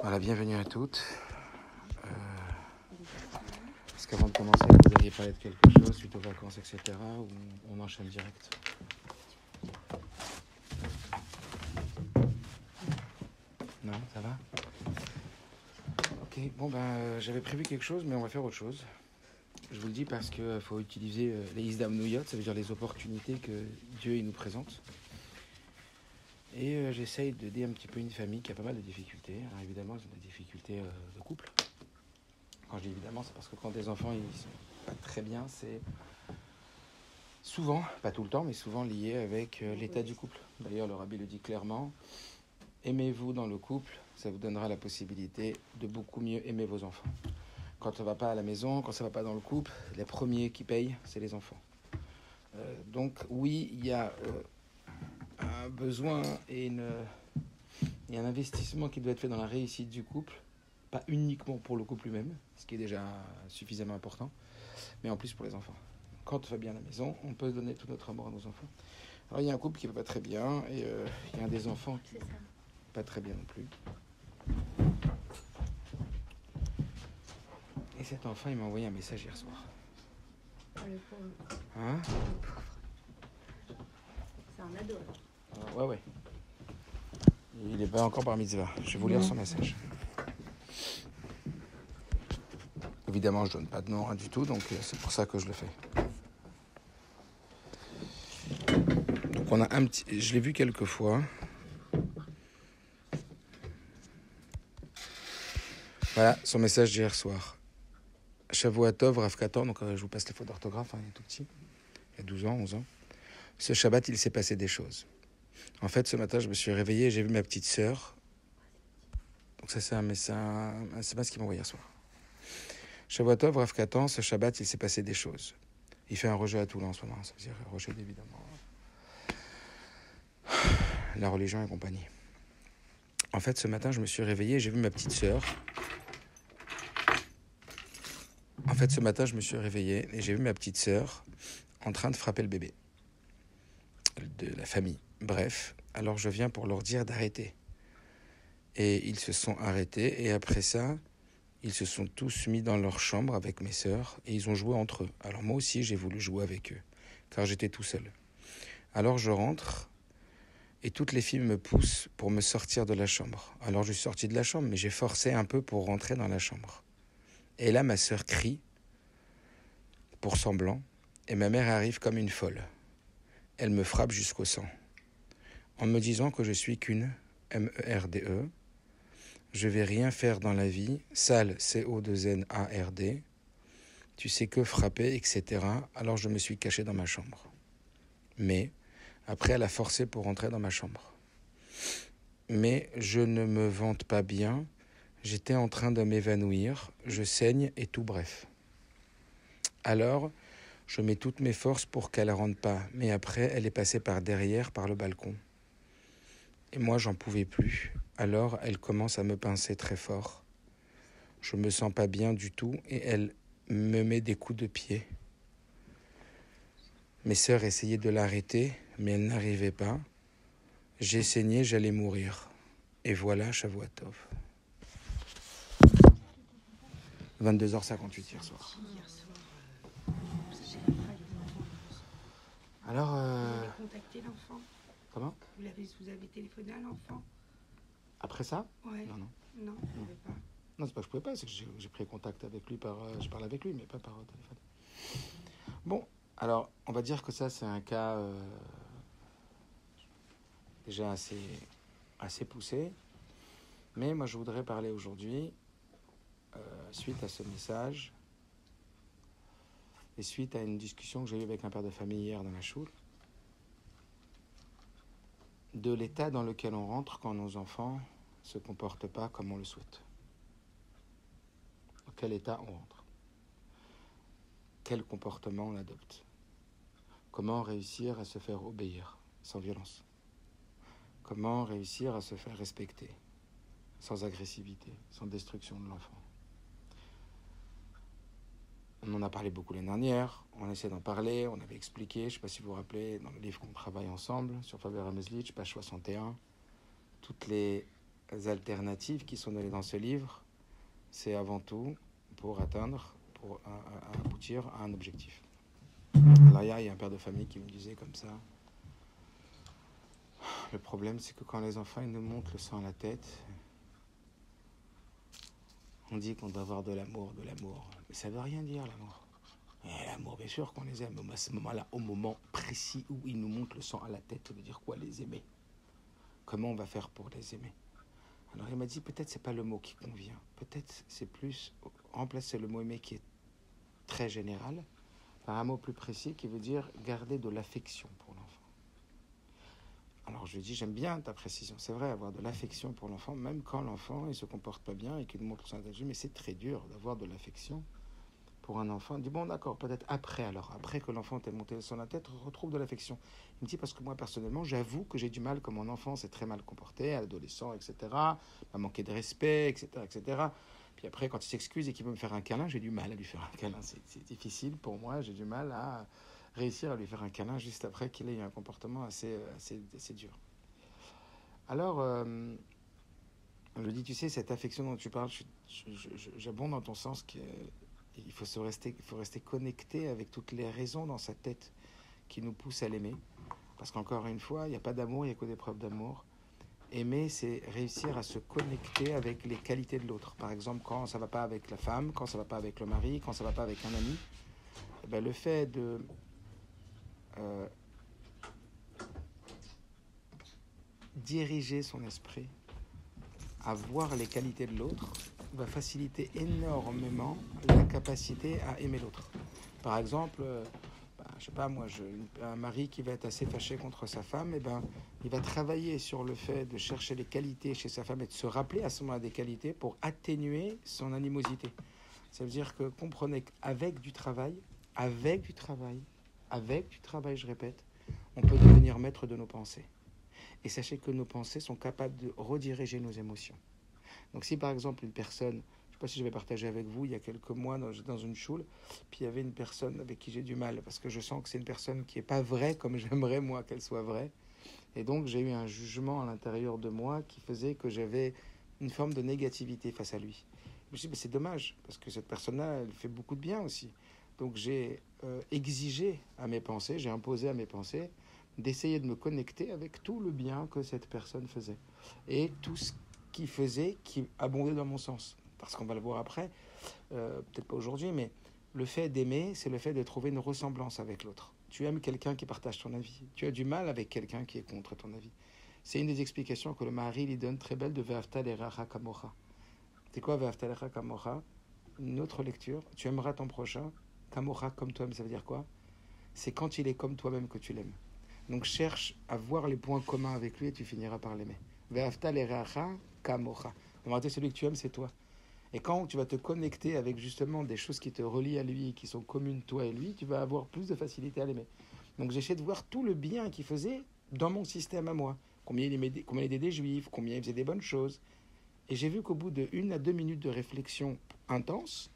Voilà, bienvenue à toutes. Est-ce qu'avant de commencer, vous voudriez parler de quelque chose suite aux vacances, etc. ou on enchaîne direct? Non, ça va? Ok, bon j'avais prévu quelque chose, mais on va faire autre chose. Je vous le dis parce qu'il faut utiliser les isdamnouyot, ça veut dire les opportunités que Dieu il nous présente. Et j'essaye d'aider un petit peu une famille qui a pas mal de difficultés. Alors évidemment, ils ont des difficultés de couple. Quand je dis évidemment, c'est parce que quand des enfants ils sont pas très bien, c'est souvent, pas tout le temps, mais souvent lié avec l'état du couple. D'ailleurs, le rabbi le dit clairement, aimez-vous dans le couple, ça vous donnera la possibilité de beaucoup mieux aimer vos enfants. Quand ça ne va pas à la maison, quand ça ne va pas dans le couple, les premiers qui payent, c'est les enfants. Donc oui, il y a un besoin et un investissement qui doit être fait dans la réussite du couple, pas uniquement pour le couple lui-même, ce qui est déjà suffisamment important, mais en plus pour les enfants. Quand on va bien à la maison, on peut donner tout notre amour à nos enfants. Alors il y a un couple qui ne va pas très bien, et il y a un des enfants qui ne va pas très bien non plus. Et cet enfant, il m'a envoyé un message hier soir. Le pauvre. Hein? Le pauvre. C'est un ado. Ouais. Il n'est pas encore par mitzvah. Je vais vous lire son message. Évidemment, je ne donne pas de nom, rien du tout, donc c'est pour ça que je le fais. Donc on a un petit... Je l'ai vu quelques fois. Voilà, son message d'hier soir. Shavua Tov, Rav Kator, donc je vous passe les fautes d'orthographe, il est tout petit. Il y a 12 ans, 11 ans. Ce Shabbat, il s'est passé des choses. En fait, ce matin, je me suis réveillé et j'ai vu ma petite sœur. Donc ça, c'est un SMS qui m'a envoyé hier soir. Shavua Tov, Rav Kator, ce Shabbat, il s'est passé des choses. Il fait un rejet à Toulon en ce moment, ça veut dire rejet évidemment la religion et compagnie. En fait, ce matin, je me suis réveillé et j'ai vu ma petite sœur. En train de frapper le bébé de la famille. Bref, alors je viens pour leur dire d'arrêter. Et ils se sont arrêtés et après ça, ils se sont tous mis dans leur chambre avec mes sœurs et ils ont joué entre eux. Alors moi aussi, j'ai voulu jouer avec eux, car j'étais tout seul. Alors je rentre et toutes les filles me poussent pour me sortir de la chambre. Alors je suis sorti de la chambre, mais j'ai forcé un peu pour rentrer dans la chambre. Et là, ma sœur crie pour semblant et ma mère arrive comme une folle. Elle me frappe jusqu'au sang. En me disant que je suis qu'une MERDE, je vais rien faire dans la vie, sale CO2NARD, tu sais que frapper, etc. Alors je me suis caché dans ma chambre. Mais après, elle a forcé pour rentrer dans ma chambre. Mais je ne me vante pas bien, j'étais en train de m'évanouir, je saigne et tout bref. Alors, je mets toutes mes forces pour qu'elle ne rentre pas, mais après, elle est passée par derrière, par le balcon. Et moi, j'en pouvais plus. Alors, elle commence à me pincer très fort. Je me sens pas bien du tout et elle me met des coups de pied. Mes sœurs essayaient de l'arrêter, mais elles n'arrivaient pas. J'ai saigné, j'allais mourir. Et voilà, Shavua Tov. 22h58 hier soir. Alors, Vous avez contacté l'enfant? Comment? Vous avez téléphoné à l'enfant? Après ça? Ouais. Non. Non, vous ne pouvez pas. Non, c'est pas que je pouvais pas, c'est que j'ai pris contact avec lui je parle avec lui, mais pas par téléphone. Bon, alors, on va dire que ça, c'est un cas déjà assez poussé. Mais moi, je voudrais parler aujourd'hui, suite à ce message, et suite à une discussion que j'ai eue avec un père de famille hier dans la choule, de l'état dans lequel on rentre quand nos enfants ne se comportent pas comme on le souhaite. Dans quel état on rentre? Quel comportement on adopte? Comment réussir à se faire obéir sans violence? Comment réussir à se faire respecter sans agressivité, sans destruction de l'enfant? On en a parlé beaucoup l'année dernière, on essaie d'en parler, on avait expliqué, je ne sais pas si vous vous rappelez, dans le livre qu'on travaille ensemble, sur Faber Meslich, page 61, toutes les alternatives qui sont données dans ce livre, c'est avant tout pour aboutir à un objectif. Alors il y a un père de famille qui me disait comme ça, le problème c'est que quand les enfants ils nous montent le sang à la tête, on dit qu'on doit avoir de l'amour, mais ça veut rien dire l'amour. Et l'amour, bien sûr qu'on les aime, mais à ce moment-là, au moment précis où ils nous montent le sang à la tête, ça veut dire quoi, les aimer? Comment on va faire pour les aimer? Alors il m'a dit, peut-être c'est pas le mot qui convient, peut-être c'est plus remplacer le mot aimer qui est très général par un mot plus précis qui veut dire garder de l'affection pour l'enfant. Alors je lui dis, j'aime bien ta précision, c'est vrai, avoir de l'affection pour l'enfant, même quand l'enfant il se comporte pas bien et qu'il nous montre le sang à la tête, mais c'est très dur d'avoir de l'affection pour un enfant. Il dit, bon d'accord, peut-être après que l'enfant t'ait monté sur la tête, retrouve de l'affection. Il me dit, parce que moi personnellement, j'avoue que j'ai du mal, que mon enfant s'est très mal comporté, à l'adolescent, etc., m'a manqué de respect, etc., etc. Puis après, quand il s'excuse et qu'il veut me faire un câlin, j'ai du mal à lui faire un câlin. C'est difficile pour moi, j'ai du mal à réussir à lui faire un câlin juste après qu'il ait eu un comportement assez dur. Alors, je lui dis, tu sais, cette affection dont tu parles, j'abonde dans ton sens que il faut rester connecté avec toutes les raisons dans sa tête qui nous poussent à l'aimer. Parce qu'encore une fois, il n'y a pas d'amour, il n'y a que des preuves d'amour. Aimer, c'est réussir à se connecter avec les qualités de l'autre. Par exemple, quand ça ne va pas avec la femme, quand ça ne va pas avec le mari, quand ça ne va pas avec un ami, eh bien, le fait de diriger son esprit à voir les qualités de l'autre va faciliter énormément la capacité à aimer l'autre. Par exemple, je sais pas moi, un mari qui va être assez fâché contre sa femme, il va travailler sur le fait de chercher les qualités chez sa femme et de se rappeler à ce moment-là des qualités pour atténuer son animosité. Ça veut dire que comprenez qu'avec du travail, je répète, on peut devenir maître de nos pensées. Et sachez que nos pensées sont capables de rediriger nos émotions. Donc si par exemple une personne, je ne sais pas si je vais partager avec vous, il y a quelques mois dans une choule, puis il y avait une personne avec qui j'ai du mal, parce que je sens que c'est une personne qui n'est pas vraie comme j'aimerais moi qu'elle soit vraie. Et donc j'ai eu un jugement à l'intérieur de moi qui faisait que j'avais une forme de négativité face à lui. Je me suis dit, c'est dommage, parce que cette personne-là, elle fait beaucoup de bien aussi. Donc j'ai exigé à mes pensées, j'ai imposé à mes pensées d'essayer de me connecter avec tout le bien que cette personne faisait. Et tout ce qui faisait, qui abondait dans mon sens. Parce qu'on va le voir après, peut-être pas aujourd'hui, mais le fait d'aimer, c'est le fait de trouver une ressemblance avec l'autre. Tu aimes quelqu'un qui partage ton avis. Tu as du mal avec quelqu'un qui est contre ton avis. C'est une des explications que le Maharal lui donne très belle de Ve'afta l'erecha kamocha. C'est quoi Ve'afta l'erecha kamocha? Une autre lecture, tu aimeras ton prochain, kamocha comme toi-même, ça veut dire quoi? C'est quand il est comme toi-même que tu l'aimes. Donc cherche à voir les points communs avec lui et tu finiras par l'aimer. Ve'afta l'erecha kamocha. En réalité, celui que tu aimes, c'est toi. Et quand tu vas te connecter avec justement des choses qui te relient à lui, qui sont communes toi et lui, tu vas avoir plus de facilité à l'aimer. Donc j'essaie de voir tout le bien qu'il faisait dans mon système à moi. Combien il aidait des juifs, combien il faisait des bonnes choses. Et j'ai vu qu'au bout de 1 à 2 minutes de réflexion intense,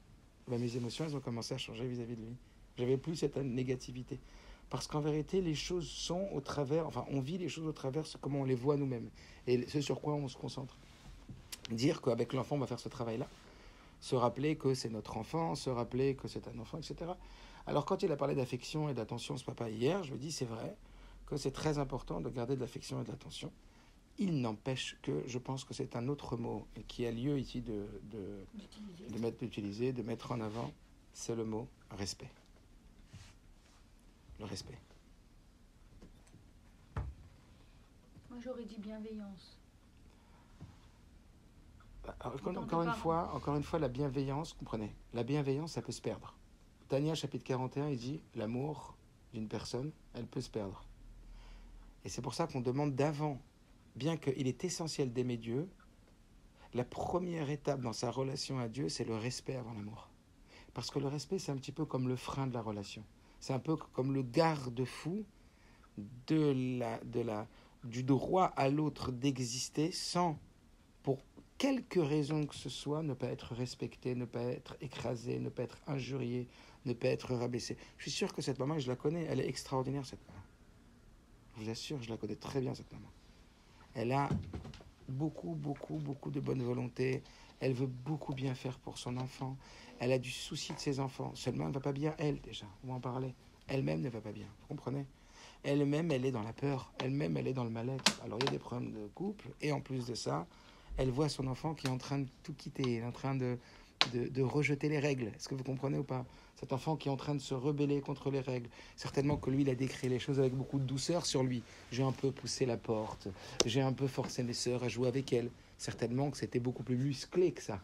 mes émotions elles ont commencé à changer vis-à-vis de lui. J'avais plus cette négativité. Parce qu'en vérité, les choses sont au travers, enfin on vit les choses au travers de comment on les voit nous-mêmes. Et ce sur quoi on se concentre. Dire qu'avec l'enfant on va faire ce travail-là, se rappeler que c'est notre enfant, se rappeler que c'est un enfant, etc. Alors quand il a parlé d'affection et d'attention ce papa hier, je lui dis c'est vrai que c'est très important de garder de l'affection et de l'attention. Il n'empêche que je pense que c'est un autre mot qui a lieu ici d'utiliser, de mettre en avant, c'est le mot respect. Le respect. Moi j'aurais dit bienveillance. Encore une fois, la bienveillance, comprenez, la bienveillance, ça peut se perdre. Tania, chapitre 41, il dit, l'amour d'une personne, elle peut se perdre. Et c'est pour ça qu'on demande d'avant, bien qu'il est essentiel d'aimer Dieu, la première étape dans sa relation à Dieu, c'est le respect avant l'amour. Parce que le respect, c'est un petit peu comme le frein de la relation. C'est un peu comme le garde-fou du droit à l'autre d'exister sans, pour quelque raison que ce soit, ne pas être respecté, ne pas être écrasé, ne pas être injurié, ne pas être rabaissé. Je suis sûr que cette maman, je la connais, elle est extraordinaire cette maman. Je vous assure, je la connais très bien cette maman. Elle a beaucoup, beaucoup, beaucoup de bonne volonté. Elle veut beaucoup bien faire pour son enfant. Elle a du souci de ses enfants. Seulement, elle ne va pas bien, elle, déjà. On va en parler. Elle-même ne va pas bien. Vous comprenez? Elle-même, elle est dans la peur. Elle-même, elle est dans le mal-être. Alors, il y a des problèmes de couple. Et en plus de ça, elle voit son enfant qui est en train de tout quitter. Elle est en train de rejeter les règles. Est-ce que vous comprenez ou pas? Cet enfant qui est en train de se rebeller contre les règles. Certainement que lui, il a décrit les choses avec beaucoup de douceur sur lui. J'ai un peu poussé la porte. J'ai un peu forcé mes sœurs à jouer avec elle. Certainement que c'était beaucoup plus musclé que ça.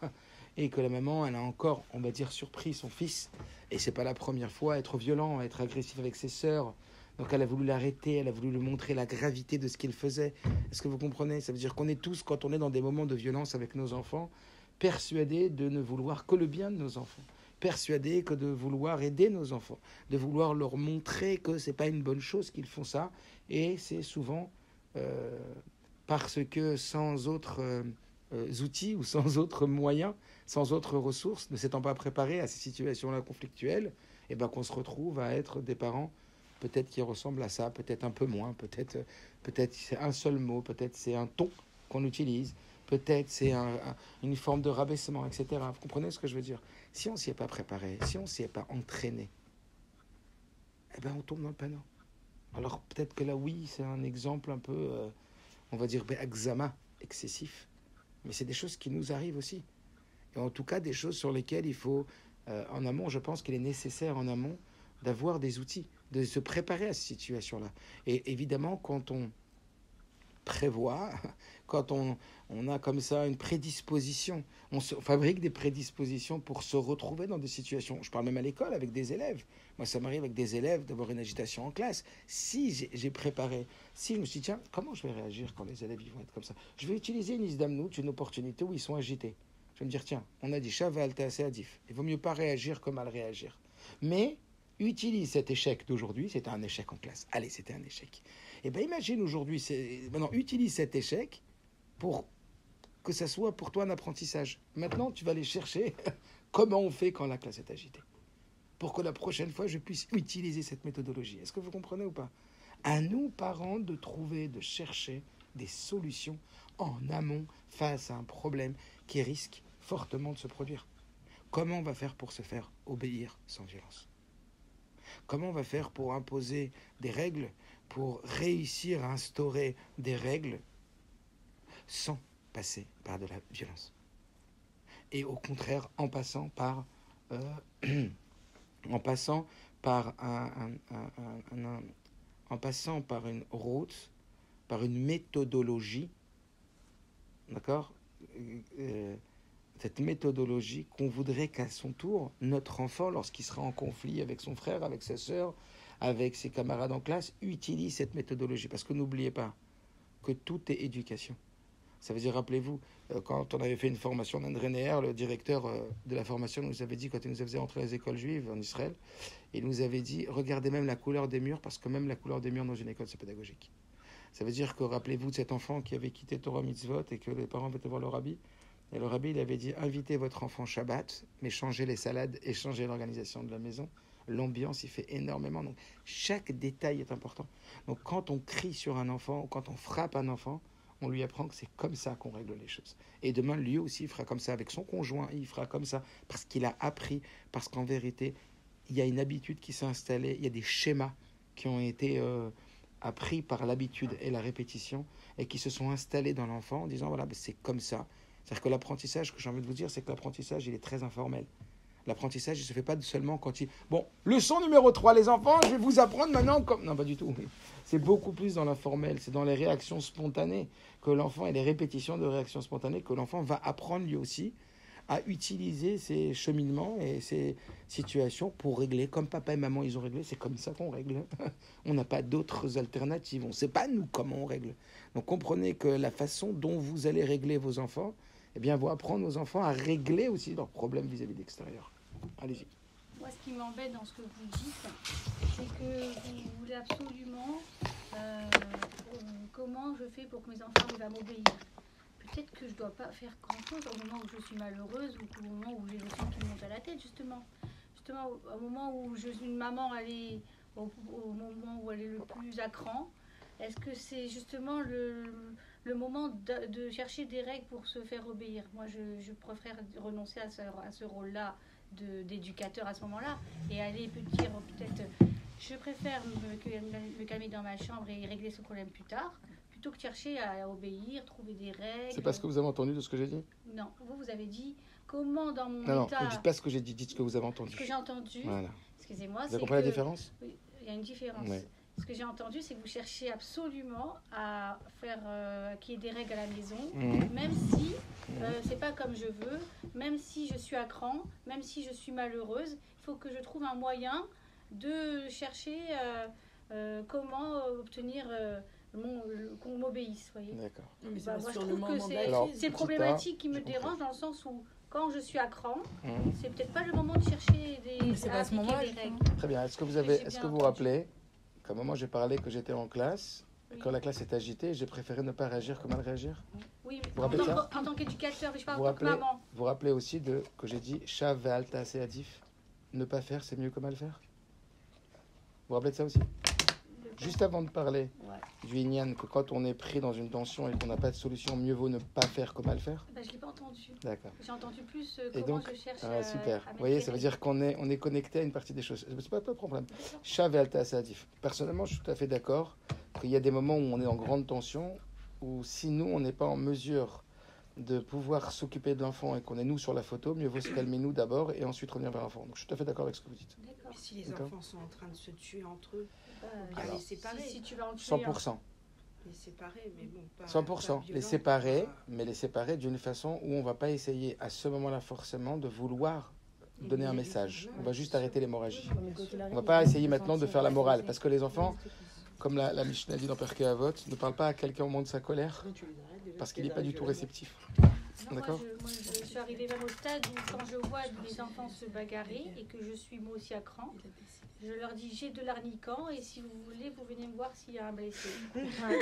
Et que la maman, elle a encore, on va dire, surpris son fils. Et c'est pas la première fois à être violent, à être agressif avec ses sœurs. Donc elle a voulu l'arrêter, elle a voulu lui montrer la gravité de ce qu'il faisait. Est-ce que vous comprenez? Ça veut dire qu'on est tous, quand on est dans des moments de violence avec nos enfants, persuadés de ne vouloir que le bien de nos enfants. Persuadés que de vouloir aider nos enfants. De vouloir leur montrer que c'est pas une bonne chose qu'ils font ça. Et c'est souvent parce que sans autres outils ou sans autres moyens, sans autres ressources, ne s'étant pas préparés à ces situations-là conflictuelles, et ben qu'on se retrouve à être des parents peut-être qui ressemblent à ça, peut-être un peu moins, peut-être c'est un seul mot, peut-être c'est un ton qu'on utilise, peut-être c'est une forme de rabaissement, etc. Vous comprenez ce que je veux dire? Si on ne s'y est pas préparé, si on ne s'y est pas entraîné, eh ben on tombe dans le panneau. Alors peut-être que là, oui, c'est un exemple un peu, on va dire, examen excessif, mais c'est des choses qui nous arrivent aussi. Et en tout cas, des choses sur lesquelles il faut, en amont, je pense qu'il est nécessaire en amont d'avoir des outils, de se préparer à ces situations-là. Et évidemment, quand on prévoit, quand on a comme ça une prédisposition, on fabrique des prédispositions pour se retrouver dans des situations. Je parle même à l'école avec des élèves. Moi, ça m'arrive avec des élèves d'avoir une agitation en classe. Si j'ai préparé, si je me suis dit, tiens, comment je vais réagir quand les élèves ils vont être comme ça? Je vais utiliser une isdamnout, une opportunité où ils sont agités. Je vais me dire, tiens, on a dit Chaval, t'es assez adif. Il vaut mieux pas réagir que mal réagir. Mais utilise cet échec d'aujourd'hui, c'était un échec en classe. Allez, c'était un échec. Et bien imagine aujourd'hui, maintenant utilise cet échec pour que ça soit pour toi un apprentissage. Maintenant, tu vas aller chercher comment on fait quand la classe est agitée. Pour que la prochaine fois, je puisse utiliser cette méthodologie. Est-ce que vous comprenez ou pas? À nous, parents, de trouver, de chercher des solutions en amont face à un problème qui risque fortement de se produire. Comment on va faire pour se faire obéir sans violence? Comment on va faire pour imposer des règles, pour réussir à instaurer des règles sans passer par de la violence? Et au contraire, en passant par en passant par une route, par une méthodologie, d'accord, cette méthodologie qu'on voudrait qu'à son tour, notre enfant, lorsqu'il sera en conflit avec son frère, avec sa sœur, avec ses camarades en classe, utilise cette méthodologie. Parce que n'oubliez pas que tout est éducation. Ça veut dire, rappelez-vous, quand on avait fait une formation d'André Neher, le directeur de la formation nous avait dit, quand il nous faisait entrer les écoles juives en Israël, il nous avait dit, regardez même la couleur des murs, parce que même la couleur des murs dans une école, c'est pédagogique. Ça veut dire que, rappelez-vous de cet enfant qui avait quitté Torah Mitzvot et que les parents avaient été voir le rabbi. Et le rabbi, il avait dit, invitez votre enfant Shabbat, mais changez les salades et changez l'organisation de la maison. L'ambiance, il fait énormément. Donc, chaque détail est important. Donc, quand on crie sur un enfant, ou quand on frappe un enfant, on lui apprend que c'est comme ça qu'on règle les choses. Et demain, lui aussi, il fera comme ça avec son conjoint, il fera comme ça, parce qu'il a appris, parce qu'en vérité, il y a une habitude qui s'est installée, il y a des schémas qui ont été appris par l'habitude et la répétition, et qui se sont installés dans l'enfant en disant, voilà, c'est comme ça. C'est-à-dire que l'apprentissage, ce que j'ai envie de vous dire, c'est que l'apprentissage, il est très informel. L'apprentissage, il ne se fait pas seulement quand il... Bon, leçon numéro 3, les enfants, je vais vous apprendre maintenant comme... Non, pas du tout. C'est beaucoup plus dans l'informel, c'est dans les réactions spontanées que l'enfant et les répétitions de réactions spontanées que l'enfant va apprendre lui aussi à utiliser ces cheminements et ces situations pour régler. Comme papa et maman, ils ont réglé, c'est comme ça qu'on règle. On n'a pas d'autres alternatives. On ne sait pas, nous, comment on règle. Donc, comprenez que la façon dont vous allez régler vos enfants, eh bien, vous apprendre aux enfants à régler aussi leurs problèmes vis-à-vis de l'extérieur. Allez-y. Moi, ce qui m'embête dans ce que vous dites, c'est que vous voulez absolument comment je fais pour que mes enfants arrivent à m'obéir. Peut-être que je ne dois pas faire grand-chose au moment où je suis malheureuse ou au moment où j'ai le sang qui me monte à la tête, justement. Justement, au moment où je suis une maman, au moment où elle est le plus à cran, est-ce que c'est justement le le moment de chercher des règles pour se faire obéir. Moi, je préfère renoncer à ce rôle-là d'éducateur à ce moment-là et aller dire peut-être je préfère me calmer dans ma chambre et régler ce problème plus tard plutôt que chercher à obéir, trouver des règles. C'est pas ce que vous avez entendu de ce que j'ai dit? Non, vous avez dit comment dans mon Non, état... ne dites pas ce que j'ai dit, dites ce que vous avez entendu. Ce que j'ai entendu, voilà. Excusez-moi, vous avez compris la différence? Oui, il y a une différence. Ouais. Ce que j'ai entendu, c'est que vous cherchez absolument à faire qu'il y ait des règles à la maison, même si c'est pas comme je veux, même si je suis à cran, même si je suis malheureuse. Il faut que je trouve un moyen de chercher comment obtenir qu'on m'obéisse. Voyez. D'accord. Moi, je trouve que c'est problématique qui me dérange dans le sens où quand je suis à cran, c'est peut-être pas le moment de chercher des règles. Très bien. Est-ce que vous vous rappelez qu'à un moment j'ai parlé que j'étais en classe, et quand la classe est agitée, j'ai préféré ne pas réagir que mal réagir? Oui, vous rappelez ça? En tant qu'éducateur, mais je parle en tant que maman. Vous vous rappelez aussi que j'ai dit Shav ve'alta se'adif, ne pas faire c'est mieux que mal faire? Vous vous rappelez de ça aussi? Juste avant de parler du Inyan, que quand on est pris dans une tension et qu'on n'a pas de solution, mieux vaut ne pas faire que mal faire? Je ne l'ai pas entendu. D'accord. J'ai entendu plus comment je cherche super. Vous voyez, ça veut dire qu'on est connecté à une partie des choses. C'est pas de problème. Shav ve'alta se'adif. Personnellement, je suis tout à fait d'accord qu'il y a des moments où on est en grande tension, où si nous, on n'est pas en mesure de pouvoir s'occuper de l'enfant et qu'on est nous sur la photo, mieux vaut se calmer nous d'abord et ensuite revenir vers l'enfant. Donc je suis tout à fait d'accord avec ce que vous dites. Mais si les enfants sont en train de se tuer entre eux, bien les séparer. Si tu vas en tuer 100%. Les séparer, mais bon, pas 100%. Les séparer, mais les séparer d'une façon où on ne va pas essayer à ce moment-là forcément de vouloir donner un message. On va juste arrêter l'hémorragie. On ne va pas essayer maintenant de faire la morale, parce que les enfants, comme la Mishnah dit dans Perkei Avot, ne parle pas à quelqu'un au moment de sa colère, parce qu'il n'est pas du tout réceptif. D'accord. Moi, je suis arrivée même au stade où quand je vois des enfants se bagarrer et que je suis moi aussi à cran, je leur dis j'ai de l'arniquant et si vous voulez, vous venez me voir s'il y a un blessé.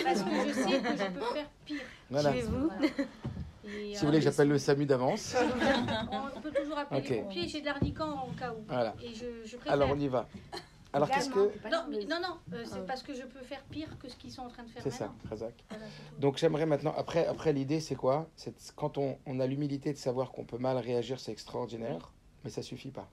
Parce que je sais que je peux faire pire. Voilà. Chez vous. Et, si vous voulez que j'appelle le SAMU d'avance. On peut toujours appeler les pompiers, j'ai de l'arniquant en cas où. Voilà. Et je préfère. Alors on y va. Alors qu'est-ce que... Non, c'est parce que je peux faire pire que ce qu'ils sont en train de faire. C'est ça, Razak. Voilà, donc j'aimerais maintenant, après l'idée c'est quoi? C'est quand on a l'humilité de savoir qu'on peut mal réagir, c'est extraordinaire, mais ça suffit pas.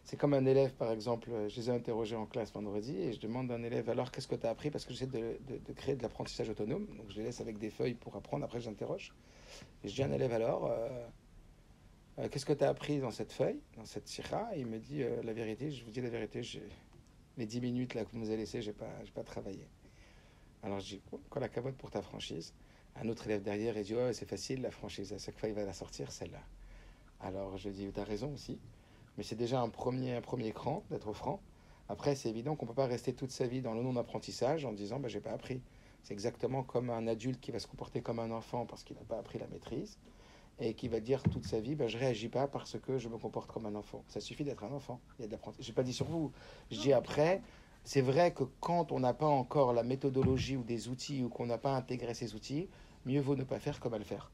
C'est comme un élève, par exemple, je les ai interrogés en classe vendredi et je demande à un élève, alors qu'est-ce que tu as appris? Parce que j'essaie de créer de l'apprentissage autonome, donc je les laisse avec des feuilles pour apprendre, après j'interroge. Et je dis à un élève, alors, qu'est-ce que tu as appris dans cette feuille, dans cette sira? Et il me dit, la vérité, je vous dis la vérité, les 10 minutes là que vous nous avez laissées, j'ai pas travaillé. Alors je dis, quand la cavote pour ta franchise. Un autre élève derrière, il dit, oh, c'est facile, la franchise, à chaque fois il va la sortir, celle-là. Alors je dis, tu as raison aussi, mais c'est déjà un premier cran, d'être franc. Après, c'est évident qu'on ne peut pas rester toute sa vie dans le non-apprentissage en disant, j'ai pas appris. C'est exactement comme un adulte qui va se comporter comme un enfant parce qu'il n'a pas appris la maîtrise et qui va dire toute sa vie, je ne réagis pas parce que je me comporte comme un enfant. Ça suffit d'être un enfant. Il y a de l'apprentissage. Je n'ai pas dit sur vous. Je dis après, c'est vrai que quand on n'a pas encore la méthodologie ou des outils ou qu'on n'a pas intégré ces outils, mieux vaut ne pas faire que mal faire.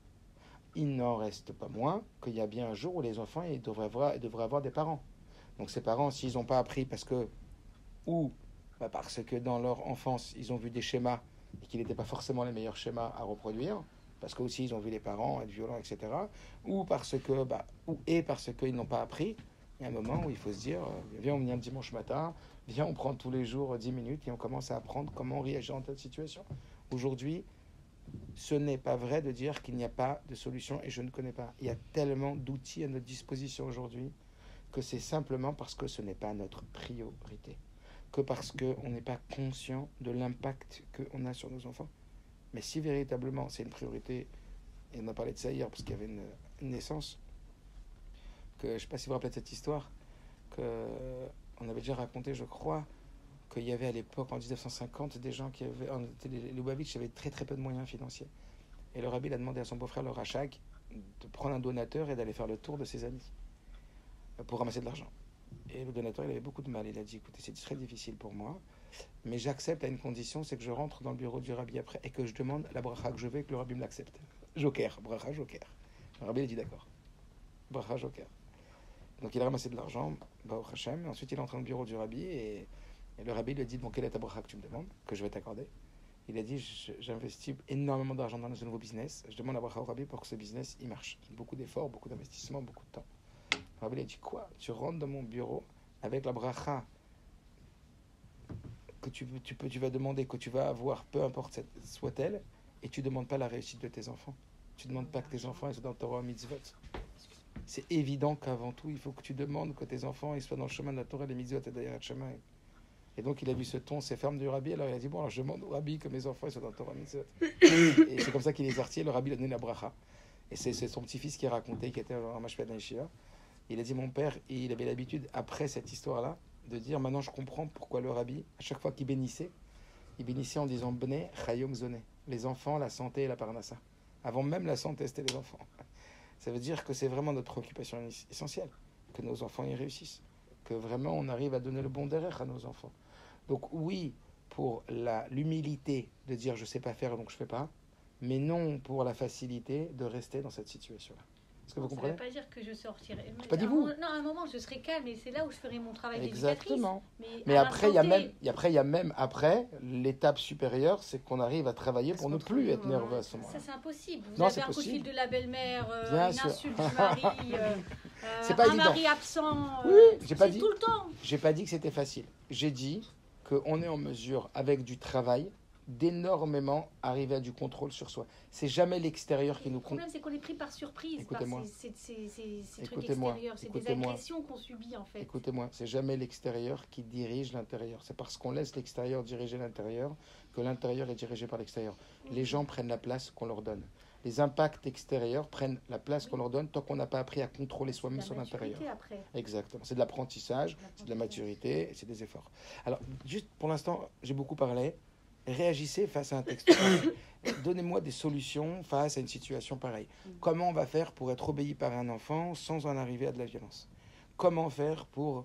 Il n'en reste pas moins qu'il y a bien un jour où les enfants ils devraient avoir des parents. Donc ces parents, s'ils n'ont pas appris parce que dans leur enfance, ils ont vu des schémas et qu'ils n'étaient pas forcément les meilleurs schémas à reproduire, parce qu'aussi ils ont vu les parents être violents, etc. Ou parce qu'ils n'ont pas appris, il y a un moment où il faut se dire, viens, on vient le dimanche matin, viens, on prend tous les jours 10 minutes et on commence à apprendre comment réagir en telle situation. Aujourd'hui, ce n'est pas vrai de dire qu'il n'y a pas de solution et je ne connais pas. Il y a tellement d'outils à notre disposition aujourd'hui que c'est simplement parce que ce n'est pas notre priorité, que parce qu'on n'est pas conscient de l'impact qu'on a sur nos enfants. Mais si véritablement c'est une priorité, et on a parlé de ça hier parce qu'il y avait une naissance, que je ne sais pas si vous vous rappelez de cette histoire, qu'on avait déjà raconté, je crois, qu'il y avait à l'époque, en 1950, des gens qui avaient... Les Lubavitch avaient très très peu de moyens financiers. Et le rabbi a demandé à son beau-frère, le Rachag, de prendre un donateur et d'aller faire le tour de ses amis pour ramasser de l'argent. Et le donateur, il avait beaucoup de mal. Il a dit, écoutez, c'est très difficile pour moi, mais j'accepte à une condition, c'est que je rentre dans le bureau du rabbi après et que je demande la bracha que je veux et que le rabbi me l'accepte. Joker, bracha, joker. Le rabbi a dit d'accord. Bracha, joker. Donc il a ramassé de l'argent, Baruch Hashem, et ensuite il est entré dans le bureau du rabbi et le rabbi lui a dit, bon, quelle est ta bracha que tu me demandes, que je vais t'accorder? Il a dit, j'investis énormément d'argent dans ce nouveau business. Je demande à bracha au Rabbi pour que ce business, il marche. Beaucoup d'efforts, beaucoup d'investissements, beaucoup de temps. Le Rabbi a dit, quoi? Tu rentres dans mon bureau avec la bracha que tu vas demander, que tu vas avoir, peu importe soit-elle, et tu ne demandes pas la réussite de tes enfants. Tu ne demandes pas que tes enfants soient dans le Torah mitzvot. C'est évident qu'avant tout, il faut que tu demandes que tes enfants ils soient dans le chemin de la Torah, les mitzvot et d'ailleurs le chemin. Et donc il a vu ce ton, ces fermes du Rabbi, alors il a dit, bon, alors je demande au Rabbi que mes enfants ils soient dans le Torah mitzvot. Et c'est comme ça qu'il est sorti, le Rabbi lui a donné la bracha. Et c'est son petit-fils qui a raconté, qui était en Mashpeh d'Aïshia. Il a dit, mon père, il avait l'habitude, après cette histoire-là, de dire, maintenant je comprends pourquoi le Rabbi, à chaque fois qu'il bénissait, il bénissait en disant, Bnei Chayom Zoné, les enfants, la santé et la parnassa. Avant même la santé, c'était les enfants. Ça veut dire que c'est vraiment notre préoccupation essentielle, que nos enfants y réussissent, que vraiment on arrive à donner le bon derrière à nos enfants. Donc oui, pour l'humilité de dire je ne sais pas faire donc je ne fais pas, mais non pour la facilité de rester dans cette situation-là. Est-ce que vous comprenez? Ça ne veut pas dire que je sortirai. Pas dit vous. Non, à un moment, je serai calme et c'est là où je ferai mon travail Exactement. d'éducatrice. Mais après, il y a même l'étape supérieure, c'est qu'on arrive à travailler pour ne plus être nerveux à ce moment-là. Ça, c'est impossible. Vous non, avez un coup de fil de la belle-mère, Bien une sûr. insulte du mari, c'est pas un évident. mari absent. Oui, j'ai pas dit. Tout le temps. J'ai pas dit que c'était facile. J'ai dit qu'on est en mesure, avec du travail, d'énormément arriver à du contrôle sur soi. C'est jamais l'extérieur qui nous... Le problème, c'est qu'on est pris par surprise. Écoutez-moi. Par ces trucs extérieurs. C'est des agressions qu'on subit, en fait. Écoutez-moi, c'est jamais l'extérieur qui dirige l'intérieur. C'est parce qu'on laisse l'extérieur diriger l'intérieur que l'intérieur est dirigé par l'extérieur. Les gens prennent la place qu'on leur donne. Les impacts extérieurs prennent la place qu'on leur donne tant qu'on n'a pas appris à contrôler soi-même son intérieur. Après. Exactement. C'est de l'apprentissage, c'est de la maturité, c'est des efforts. Alors, juste pour l'instant, j'ai beaucoup parlé. Réagissez face à un texte. Donnez-moi des solutions face à une situation pareille. Comment on va faire pour être obéi par un enfant sans en arriver à de la violence? Comment faire pour,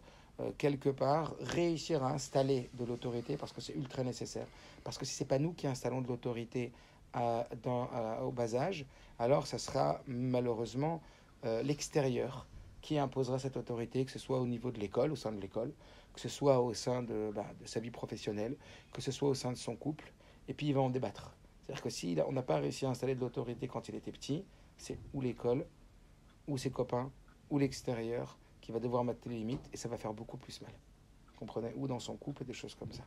quelque part, réussir à installer de l'autorité, parce que c'est ultra nécessaire. Parce que si ce n'est pas nous qui installons de l'autorité au bas âge, alors ça sera malheureusement l'extérieur qui imposera cette autorité, que ce soit au niveau de l'école, au sein de l'école, que ce soit au sein de sa vie professionnelle, que ce soit au sein de son couple, et puis il va en débattre. C'est-à-dire que si on n'a pas réussi à installer de l'autorité quand il était petit, c'est ou l'école, ou ses copains, ou l'extérieur qui va devoir mettre les limites, et ça va faire beaucoup plus mal. Vous comprenez? Ou dans son couple, et des choses comme ça.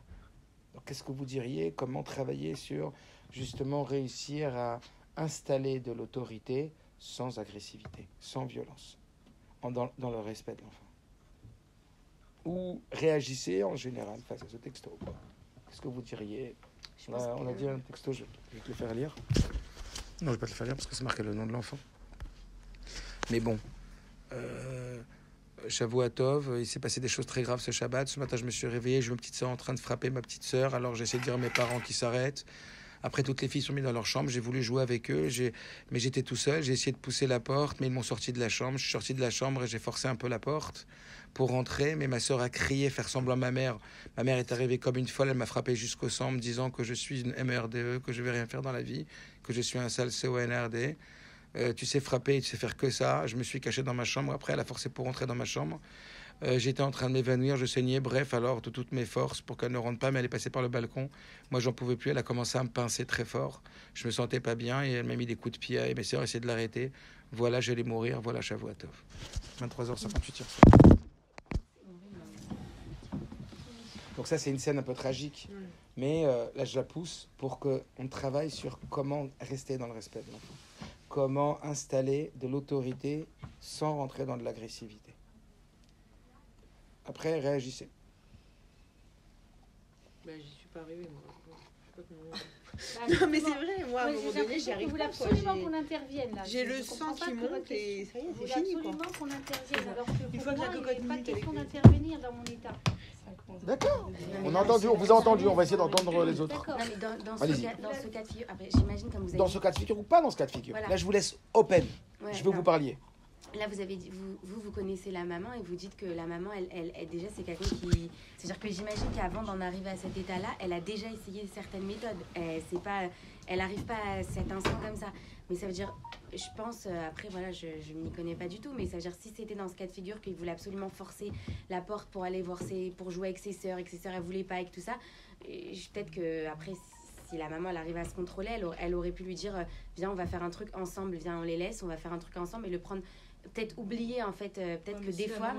Donc qu'est-ce que vous diriez? Comment travailler sur, justement, réussir à installer de l'autorité sans agressivité, sans violence, dans le respect de l'enfant? Ou réagissez en général face à ce texto? Qu'est-ce que vous diriez? On a dit un texto, je vais te le faire lire. Non, je ne vais pas te le faire lire parce que c'est marqué le nom de l'enfant. Mais bon, Shavua Tov, il s'est passé des choses très graves ce Shabbat. Ce matin, je me suis réveillé, j'ai ma petite sœur en train de frapper ma petite sœur. Alors j'ai essayé de dire à mes parents qu'ils s'arrêtent. Après, toutes les filles sont mises dans leur chambre. J'ai voulu jouer avec eux, mais j'étais tout seul. J'ai essayé de pousser la porte, mais ils m'ont sorti de la chambre. Je suis sorti de la chambre et j'ai forcé un peu la porte pour rentrer. Mais ma sœur a crié, faire semblant à ma mère. Ma mère est arrivée comme une folle. Elle m'a frappé jusqu'au sang en me disant que je suis une MRDE, que je vais rien faire dans la vie, que je suis un sale CONRD. Tu sais frapper, tu sais faire que ça. Je me suis caché dans ma chambre. Après, elle a forcé pour rentrer dans ma chambre. J'étais en train de m'évanouir, je saignais, bref, alors de toutes mes forces pour qu'elle ne rentre pas, mais elle est passée par le balcon. Moi, j'en pouvais plus, elle a commencé à me pincer très fort. Je me sentais pas bien et elle m'a mis des coups de pied et mes sœurs essayaient de l'arrêter. Voilà, j'allais mourir, voilà, Shavua Tov. 23h58. Donc ça, c'est une scène un peu tragique. Mais là, je la pousse pour qu'on travaille sur comment rester dans le respect de l'enfant. Comment installer de l'autorité sans rentrer dans de l'agressivité. Après, réagissez. Ben, j'y suis pas arrivée, moi. Je sais pas comment... Non, mais c'est vrai, moi, à un moment donné, j'y arrive pas. Vous voulez absolument qu'on intervienne, là. J'ai le sang qui monte et ça y est, c'est fini, quoi. Vous voulez absolument qu'on intervienne, alors que Une pour fois que moi, la il cocotte n'est pas minute question avec d'intervenir dans mon état. D'accord. On a entendu, on vous a entendu, on va essayer d'entendre les autres. D'accord. Non, mais dans ce cas de figure, après, j'imagine comme vous avez Dans dit- ce cas de figure ou pas dans ce cas de figure. Voilà. Là, je vous laisse open. Ouais, Je veux que non. vous parliez. Là, vous avez dit, vous connaissez la maman et vous dites que la maman, elle déjà, c'est quelqu'un qui... C'est-à-dire que j'imagine qu'avant d'en arriver à cet état-là, elle a déjà essayé certaines méthodes. Elle n'arrive pas à cet instant comme ça. Mais ça veut dire, je pense, après, voilà, je ne m'y connais pas du tout, mais ça veut dire, si c'était dans ce cas de figure qu'il voulait absolument forcer la porte pour aller pour jouer avec ses sœurs, et que ses sœurs, elles ne voulaient pas, et que tout ça, peut-être que après si la maman elle arrive à se contrôler, elle aurait pu lui dire viens, on va faire un truc ensemble, viens, on les laisse, on va faire un truc ensemble et le prendre. Peut-être oublier en fait, peut-être que des fois.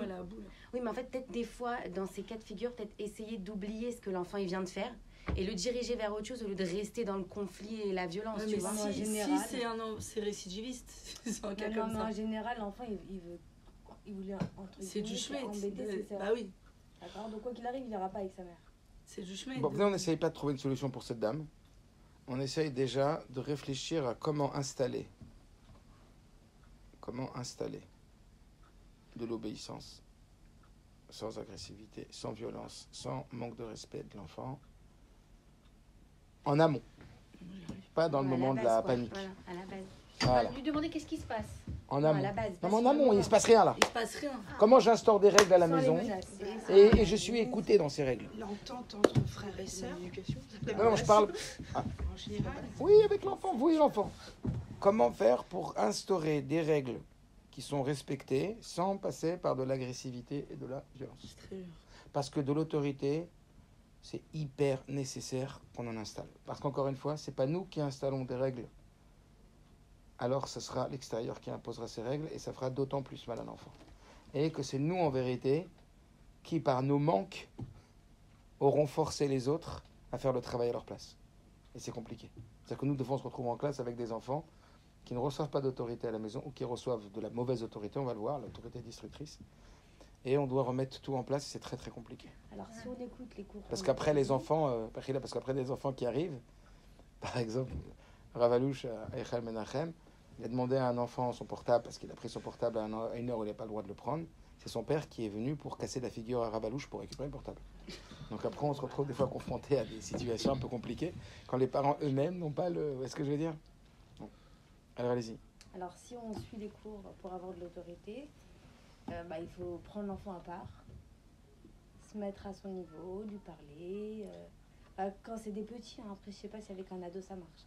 Oui, mais en fait, peut-être des fois, dans ces cas de figure, peut-être essayer d'oublier ce que l'enfant il vient de faire et le diriger vers autre chose au lieu de rester dans le conflit et la violence. Ouais, tu mais vois. si c'est récidiviste, c'est un cas comme ça. En général, l'enfant il voulait c'est du chemin. Bah oui. D'accord. Donc quoi qu'il arrive, il n'ira pas avec sa mère. C'est du chemin. Bon, on n'essaye pas de trouver une solution pour cette dame. On essaye déjà de réfléchir à comment installer de l'obéissance, sans agressivité, sans violence, sans manque de respect de l'enfant, en amont, pas dans le moment de la panique. Voilà, à la base. Voilà. Lui demander qu'est-ce qui se passe. En amont. à la base, Non, mais en amont, il ne se passe rien là. Il se passe rien. Comment j'instaure des règles à la Sans les maison menaces. et je suis écouté dans ces règles. L'entente entre frères et sœurs. Non, je parle. En général. Oui, avec l'enfant, vous et l'enfant. Comment faire pour instaurer des règles qui sont respectées sans passer par de l'agressivité et de la violence? C'est très dur. Parce que de l'autorité, c'est hyper nécessaire qu'on en installe. Parce qu'encore une fois, c'est pas nous qui installons des règles. Alors ce sera l'extérieur qui imposera ces règles et ça fera d'autant plus mal à l'enfant. Et que c'est nous en vérité qui, par nos manques, auront forcé les autres à faire le travail à leur place. Et c'est compliqué. C'est-à-dire que nous devons se retrouver en classe avec des enfants qui ne reçoivent pas d'autorité à la maison ou qui reçoivent de la mauvaise autorité, on va le voir, l'autorité destructrice. Et on doit remettre tout en place et c'est très très compliqué. Alors si on écoute les cours... Parce qu'après les enfants, parce qu'après des enfants qui arrivent, par exemple, Ravalouche à Echel Menachem, il a demandé à un enfant son portable, parce qu'il a pris son portable à une heure où il n'a pas le droit de le prendre. C'est son père qui est venu pour casser la figure à Ravalouche pour récupérer le portable. Donc après, on se retrouve des fois confronté à des situations un peu compliquées, quand les parents eux-mêmes n'ont pas le... Est-ce que je veux dire? Bon. Alors allez-y. Alors si on suit les cours pour avoir de l'autorité, il faut prendre l'enfant à part, se mettre à son niveau, lui parler... quand c'est des petits, hein, après je sais pas si avec un ado ça marche.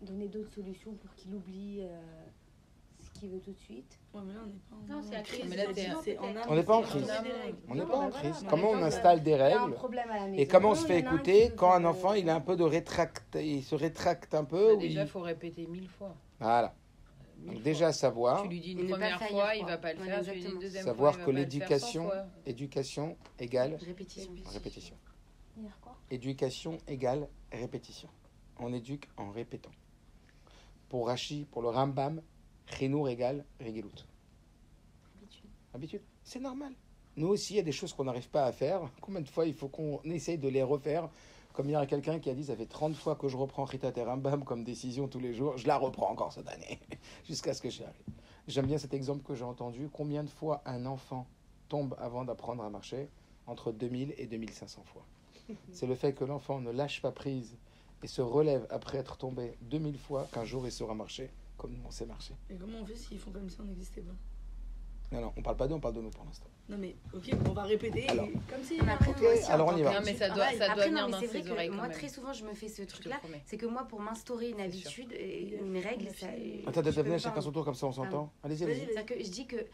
Donner d'autres solutions pour qu'il oublie ce qu'il veut tout de suite. Ouais, mais là on n'est pas en... Non, c'est la crise. Mais là, c'est en amont. On n'est pas en C'est crise. On n'est Non, pas en voilà. crise. Par Comment on exemple, installe des Il y a un règles problème à la maison. et comment on se fait Il y en a un écouter qui veut quand un faire, enfant il a un peu de il se rétracte un peu ou Déjà, il- il faut répéter 1000 fois. Voilà. 1000 Donc déjà savoir, Tu lui dis Et une ne pas première faillir, fois, il quoi. va pas le Voilà, faire. Tu lui dis une exactement. deuxième savoir fois, que il va pas le faire 100 l'éducation, fois. éducation égale Répétition. répétition. Dire quoi? Éducation égale répétition. On éduque en répétant. Pour Rashi, pour le Rambam, Chinour égale Regelut. Habitude. C'est normal. Nous aussi, il y a des choses qu'on n'arrive pas à faire. Combien de fois il faut qu'on essaye de les refaire? Comme il y a quelqu'un qui a dit, ça fait 30 fois que je reprends Ritat et Rambam comme décision tous les jours. Je la reprends encore cette année, jusqu'à ce que j'y arrive. J'aime bien cet exemple que j'ai entendu. Combien de fois un enfant tombe avant d'apprendre à marcher? Entre 2000 et 2500 fois. C'est le fait que l'enfant ne lâche pas prise et se relève après être tombé 2000 fois qu'un jour il saura marcher comme nous on sait marcher. Et comment on fait s'ils font comme ça, on n'existait pas? Non, on parle pas d'eux, on parle de nous pour l'instant. Non mais, ok, on va répéter Alors. comme si... Mais après, toi aussi, alors en on y tant va. Non, mais ça doit Après, venir non, mais dans c'est vrai ses oreilles que quand moi, même. très souvent, je me fais ce Je te truc-là. promets. C'est que moi, pour m'instaurer une C'est habitude, et une règle, ça. Attends, je peux venez pas. chacun son tour comme ça on s'entend. Allez-y, allez-y. C'est-à-dire que je dis que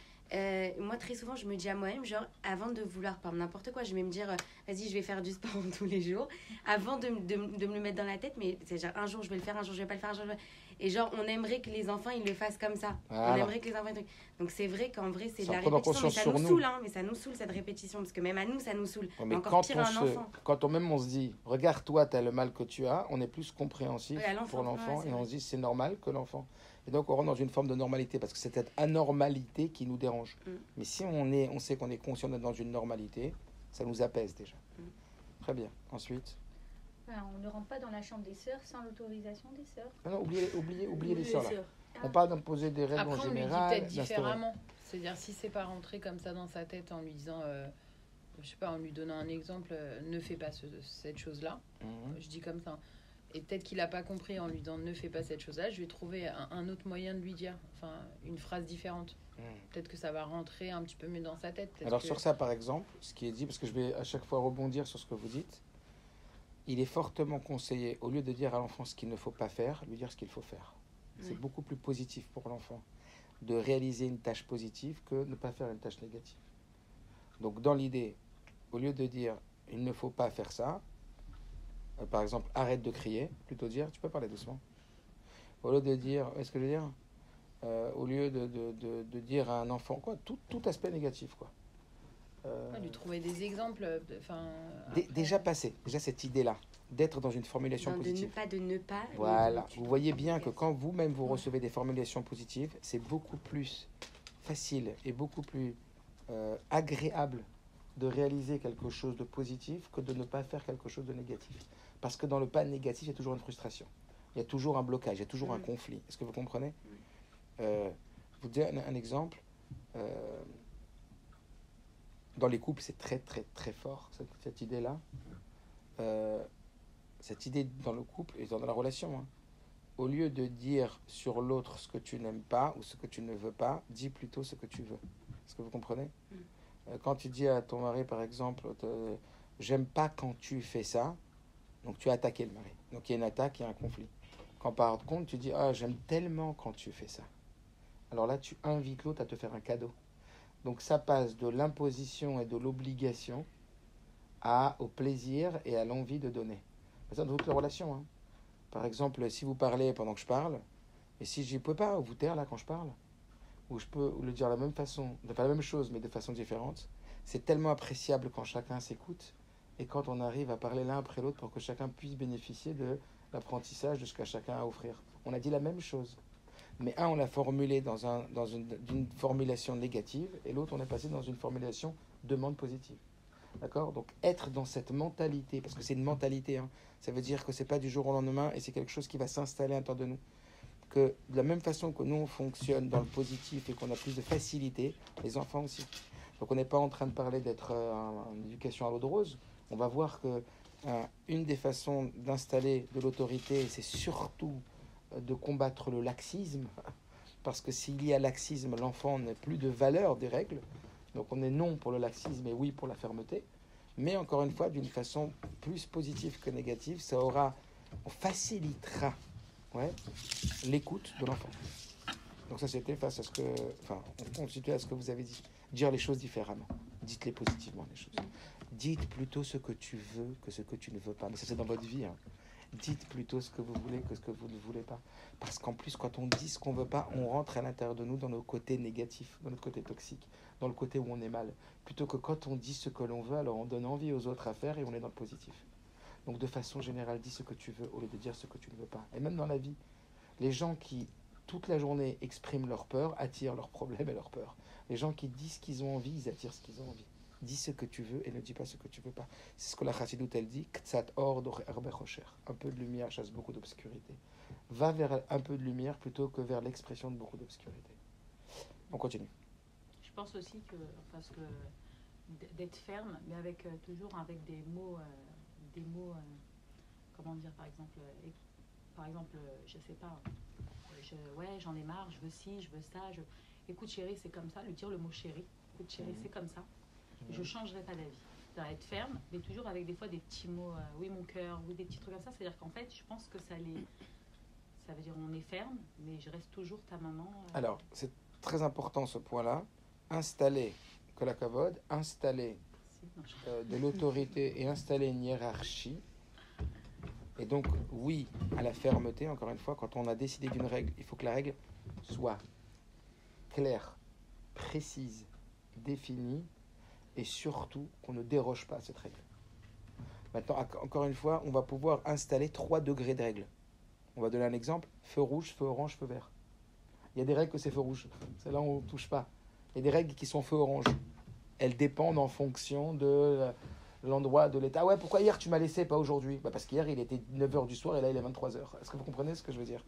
moi, très souvent, je me dis à moi-même, genre, avant de vouloir, par n'importe quoi, je vais me dire, vas-y, je vais faire du sport tous les jours, avant de me le mettre dans la tête, mais c'est genre, un jour, je vais le faire, un jour, je vais pas le faire, un jour, je vais... Et genre, on aimerait que les enfants, ils le fassent comme ça. Voilà. On aimerait que les enfants... Donc, c'est vrai qu'en vrai, c'est de Sans la prendre répétition, mais conscience ça sur nous nous. saoule, hein, mais ça nous saoule, cette répétition, parce que même à nous, ça nous saoule. Ouais, mais Encore quand pire à un enfant. quand on se dit, regarde-toi, t'as le mal que tu as, on est plus compréhensif Ouais, à l'enfant, pour l'enfant ouais, c'est et on vrai. se dit c'est normal que l'enfant. Et donc on rentre dans une forme de normalité parce que c'est cette anormalité qui nous dérange. Mais si on sait qu'on est conscient d'être dans une normalité, ça nous apaise déjà. Très bien. Ensuite, Enfin, on ne rentre pas dans la chambre des sœurs sans l'autorisation des sœurs. non, oubliez les sœurs là. sœurs. On parle d'imposer des règles Après, en on lui dit général. peut-être d'instaurer. différemment. C'est-à-dire, si c'est pas rentré comme ça dans sa tête en lui disant, je sais pas, en lui donnant un exemple, ne fais pas cette chose-là. Mhm. Je dis comme ça. Et peut-être qu'il a pas compris en lui disant, ne fais pas cette chose-là. Je vais trouver un autre moyen de lui dire, enfin, une phrase différente. Mhm. Peut-être que ça va rentrer un petit peu mieux dans sa tête. Peut-être Alors que- sur ça par exemple, ce qui est dit, parce que je vais à chaque fois rebondir sur ce que vous dites, il est fortement conseillé, au lieu de dire à l'enfant ce qu'il ne faut pas faire, lui dire ce qu'il faut faire. C'est Oui. beaucoup plus positif pour l'enfant de réaliser une tâche positive que de ne pas faire une tâche négative. Donc dans l'idée, au lieu de dire il ne faut pas faire ça, Par exemple, arrête de crier, plutôt dire, tu peux parler doucement. Au lieu de dire, est-ce que je veux dire au lieu de dire à un enfant, quoi, tout aspect négatif, quoi. Lui trouver des exemples, Déjà cette idée-là, d'être dans une formulation positive. De ne pas. Voilà, vous voyez bien que quand vous-même vous recevez des formulations positives, c'est beaucoup plus facile et beaucoup plus agréable de réaliser quelque chose de positif que de ne pas faire quelque chose de négatif. Parce que dans le pas négatif, il y a toujours une frustration. Il y a toujours un blocage, il y a toujours un conflit. Est-ce que vous comprenez ? Vous dire un exemple. Dans les couples, c'est très, très, très fort, cette idée-là. Cette idée dans le couple et dans la relation. Hein. Au lieu de dire sur l'autre ce que tu n'aimes pas ou ce que tu ne veux pas, dis plutôt ce que tu veux. Est-ce que vous comprenez ? Quand tu dis à ton mari, par exemple, j'aime pas quand tu fais ça, donc tu as attaqué le mari. Donc il y a une attaque, il y a un conflit. Quand par contre, tu dis, j'aime tellement quand tu fais ça. Alors là, tu invites l'autre à te faire un cadeau. Donc ça passe de l'imposition et de l'obligation au plaisir et à l'envie de donner. C'est ça dans toutes les relations. Hein. Par exemple, si vous parlez pendant que je parle, et si je ne peux pas vous taire là quand je parle, ou je peux le dire de la même façon, de faire la même chose mais de façon différente, c'est tellement appréciable quand chacun s'écoute et quand on arrive à parler l'un après l'autre pour que chacun puisse bénéficier de l'apprentissage de ce qu'a chacun à offrir. On a dit la même chose. Mais on l'a formulé dans une formulation négative et l'autre, on est passé dans une formulation demande positive. D'accord ? Donc, être dans cette mentalité, parce que c'est une mentalité, hein, ça veut dire que ce n'est pas du jour au lendemain et c'est quelque chose qui va s'installer à l'intérieur de nous. Que de la même façon que nous, on fonctionne dans le positif et qu'on a plus de facilité, les enfants aussi. Donc, on n'est pas en train de parler d'être en éducation à l'eau de rose. On va voir que une des façons d'installer de l'autorité, c'est surtout de combattre le laxisme, parce que s'il y a laxisme, l'enfant n'a plus de valeur des règles. Donc on est non pour le laxisme et oui pour la fermeté. Mais encore une fois, d'une façon plus positive que négative, on facilitera l'écoute de l'enfant. Donc ça, c'était face à on continue à ce que vous avez dit. Dire les choses différemment. Dites-les positivement, les choses. Dites plutôt ce que tu veux que ce que tu ne veux pas. Mais ça, c'est dans votre vie, hein. Dites plutôt ce que vous voulez que ce que vous ne voulez pas. Parce qu'en plus, quand on dit ce qu'on ne veut pas, on rentre à l'intérieur de nous dans notre côté négatif, dans notre côté toxique, dans le côté où on est mal. Plutôt que quand on dit ce que l'on veut, alors on donne envie aux autres à faire et on est dans le positif. Donc de façon générale, dis ce que tu veux au lieu de dire ce que tu ne veux pas. Et même dans la vie, les gens qui, toute la journée, expriment leur peur, attirent leurs problèmes et leurs peurs. Les gens qui disent ce qu'ils ont envie, ils attirent ce qu'ils ont envie. Dis ce que tu veux et ne dis pas ce que tu veux pas. C'est ce que la Chassidoute, elle dit. Un peu de lumière chasse beaucoup d'obscurité. Va vers un peu de lumière plutôt que vers l'expression de beaucoup d'obscurité. On continue. Je pense aussi que d'être ferme, mais toujours avec des mots, comment dire, par exemple, je sais pas, j'en ai marre, je veux ci, je veux ça. Écoute chérie, c'est comme ça. Lui dire le mot chérie. Écoute chérie, c'est comme ça. Je ne changerai pas d'avis. Ça va être ferme, mais toujours avec des fois des petits mots, oui mon cœur, ou des petits trucs comme ça. C'est-à-dire qu'en fait, je pense que ça veut dire on est ferme, mais je reste toujours ta maman. Alors, c'est très important ce point-là. Installer que la kavod, installer de l'autorité et installer une hiérarchie. Et donc, oui, à la fermeté, encore une fois, quand on a décidé d'une règle, il faut que la règle soit claire, précise, définie, et surtout qu'on ne déroge pas à cette règle. Maintenant, encore une fois, on va pouvoir installer 3 degrés de règles. On va donner un exemple, feu rouge, feu orange, feu vert. Il y a des règles que c'est feu rouge, celle-là on ne touche pas. Il y a des règles qui sont feu orange. Elles dépendent en fonction de l'endroit, de l'état. Ouais, pourquoi hier tu m'as laissé, pas aujourd'hui ? Parce qu'hier il était 9h du soir et là il est 23h. Est-ce que vous comprenez ce que je veux dire ?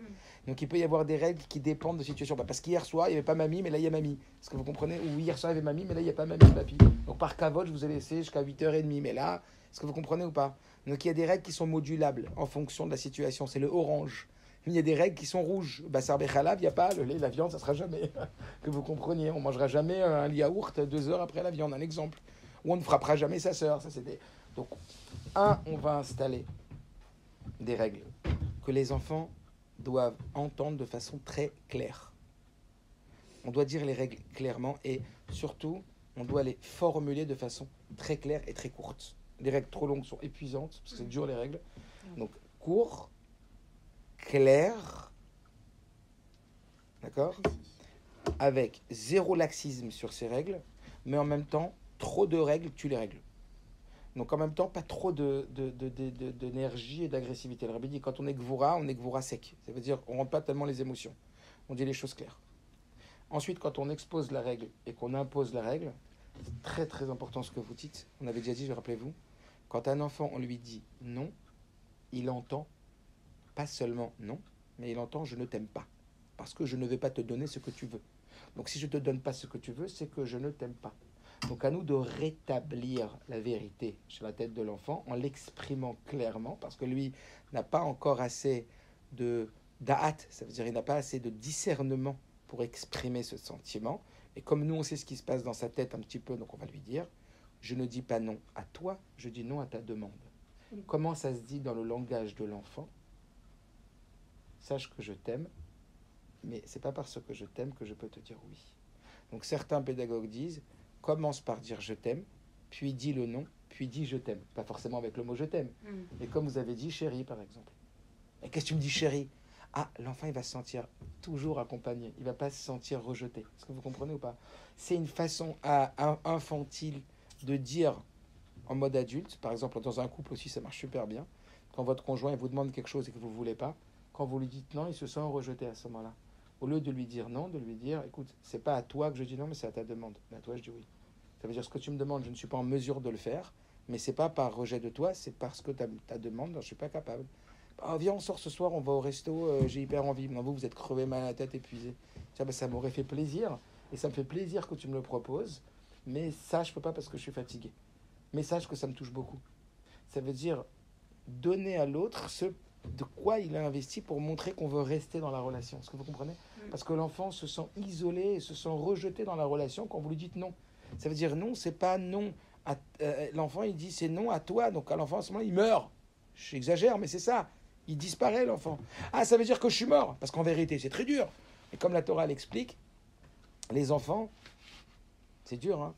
Donc il peut y avoir des règles qui dépendent de situation. Parce qu'hier soir il n'y avait pas mamie, mais là il y a mamie. Est-ce que vous comprenez ? Ou hier soir il y avait mamie, mais là il n'y a pas mamie et papy. Donc par cavote je vous ai laissé jusqu'à 8h30, mais là, est-ce que vous comprenez ou pas ? Donc il y a des règles qui sont modulables en fonction de la situation. C'est le orange. Il y a des règles qui sont rouges. Bassar Bechalav, il n'y a pas le lait, la viande, ça ne sera jamais. Que vous compreniez, on ne mangera jamais un yaourt 2 heures après la viande, un exemple. Ou on ne frappera jamais sa sœur. Ça, c'était... Donc, on va installer des règles que les enfants doivent entendre de façon très claire. On doit dire les règles clairement et surtout, on doit les formuler de façon très claire et très courte. Les règles trop longues sont épuisantes, parce que c'est dur les règles. Donc, court, clair, d'accord, avec zéro laxisme sur ces règles, mais en même temps, trop de règles, tu les règles. Donc en même temps, pas trop d'énergie et d'agressivité. Le rabbi dit, quand on est gvoura sec. Ça veut dire, on ne rentre pas tellement les émotions. On dit les choses claires. Ensuite, quand on expose la règle et qu'on impose la règle, c'est très très important ce que vous dites. On avait déjà dit, rappelez-vous, quand un enfant, on lui dit non, il entend pas seulement non, mais il entend je ne t'aime pas. Parce que je ne vais pas te donner ce que tu veux. Donc si je ne te donne pas ce que tu veux, c'est que je ne t'aime pas. Donc à nous de rétablir la vérité sur la tête de l'enfant en l'exprimant clairement, parce que lui n'a pas encore assez de da'at, ça veut dire il n'a pas assez de discernement pour exprimer ce sentiment. Et comme nous on sait ce qui se passe dans sa tête un petit peu, donc on va lui dire, je ne dis pas non à toi, je dis non à ta demande. Comment ça se dit dans le langage de l'enfant? Sache que je t'aime, mais c'est pas parce que je t'aime que je peux te dire oui. Donc certains pédagogues disent, commence par dire je t'aime, puis dis le non, puis dis je t'aime. Pas forcément avec le mot je t'aime, mais comme vous avez dit chérie par exemple. Et qu'est-ce que tu me dis chérie? Ah, l'enfant il va se sentir toujours accompagné, il va pas se sentir rejeté. Est-ce que vous comprenez ou pas? C'est une façon infantile de dire en mode adulte, par exemple dans un couple aussi ça marche super bien, quand votre conjoint il vous demande quelque chose et que vous ne voulez pas, quand vous lui dites non, il se sent rejeté à ce moment-là. Au lieu de lui dire non, de lui dire, écoute, c'est pas à toi que je dis non, mais c'est à ta demande. Mais à toi, je dis oui. Ça veut dire, ce que tu me demandes, je ne suis pas en mesure de le faire, mais c'est pas par rejet de toi, c'est parce que ta demande, je ne suis pas capable. Ah, viens, on sort ce soir, on va au resto, j'ai hyper envie. Non, vous êtes crevé, mal à la tête, épuisé. Tiens, ben, ça m'aurait fait plaisir, et ça me fait plaisir que tu me le proposes, mais ça, je peux pas parce que je suis fatigué. Mais sache que ça me touche beaucoup. Ça veut dire donner à l'autre ce de quoi il a investi pour montrer qu'on veut rester dans la relation. Est-ce que vous comprenez? Parce que l'enfant se sent isolé et se sent rejeté dans la relation quand vous lui dites non. Ça veut dire non, c'est pas non. L'enfant, il dit c'est non à toi. Donc à l'enfant, à ce moment-là, il meurt. J'exagère, mais c'est ça. Il disparaît, l'enfant. Ah, ça veut dire que je suis mort. Parce qu'en vérité, c'est très dur. Et comme la Torah l'explique, les enfants, c'est dur, hein,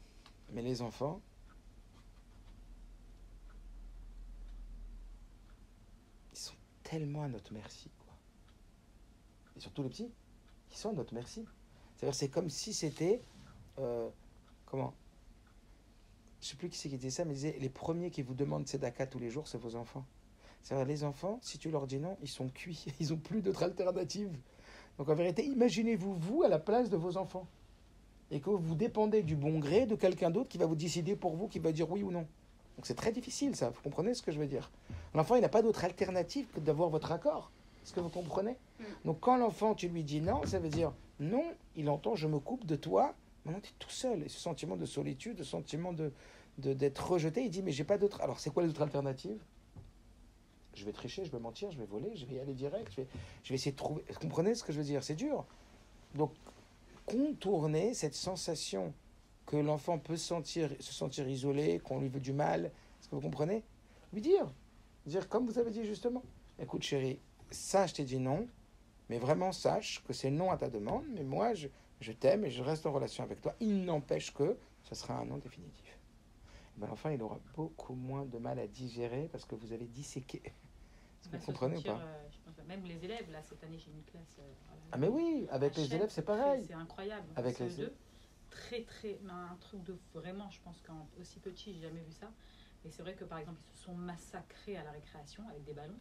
mais les enfants, tellement à notre merci, quoi. Et surtout les petits, ils sont à notre merci. C'est-à-dire, c'est comme si c'était, comment, je sais plus qui c'est qui disait ça, mais disait, les premiers qui vous demandent tzedaka tous les jours, c'est vos enfants. C'est-à-dire, les enfants, si tu leur dis non, ils sont cuits, ils ont plus d'autres alternatives. Donc en vérité, imaginez-vous, vous, à la place de vos enfants, et que vous dépendez du bon gré de quelqu'un d'autre qui va vous décider pour vous, qui va dire oui ou non. Donc c'est très difficile, ça. Vous comprenez ce que je veux dire? L'enfant, il n'a pas d'autre alternative que d'avoir votre accord. Est-ce que vous comprenez? Donc quand l'enfant, tu lui dis non, ça veut dire non, il entend je me coupe de toi. Maintenant, tu es tout seul. Et ce sentiment de solitude, ce sentiment d'être rejeté, il dit mais j'ai pas d'autre. Alors c'est quoi les autres alternatives? Je vais tricher, je vais mentir, je vais voler, je vais y aller direct, je vais essayer de trouver. Vous comprenez ce que je veux dire? C'est dur. Donc contourner cette sensation que l'enfant peut se sentir isolé, qu'on lui veut du mal. Est-ce que vous comprenez? Lui dire comme vous avez dit justement, écoute chérie, ça je t'ai dit non, mais vraiment sache que c'est non à ta demande, mais moi je t'aime et je reste en relation avec toi. Il n'empêche que ce sera un non définitif. Et ben, l'enfant il aura beaucoup moins de mal à digérer parce que vous avez disséqué. Est-ce que vous comprenez ou pas? Je pense, même les élèves, là cette année j'ai une classe. Ah mais oui, avec les élèves c'est pareil. C'est incroyable. Avec les élèves. Très, un truc de vraiment, je pense qu'en aussi petit, j'ai jamais vu ça. Et c'est vrai que par exemple, ils se sont massacrés à la récréation avec des ballons.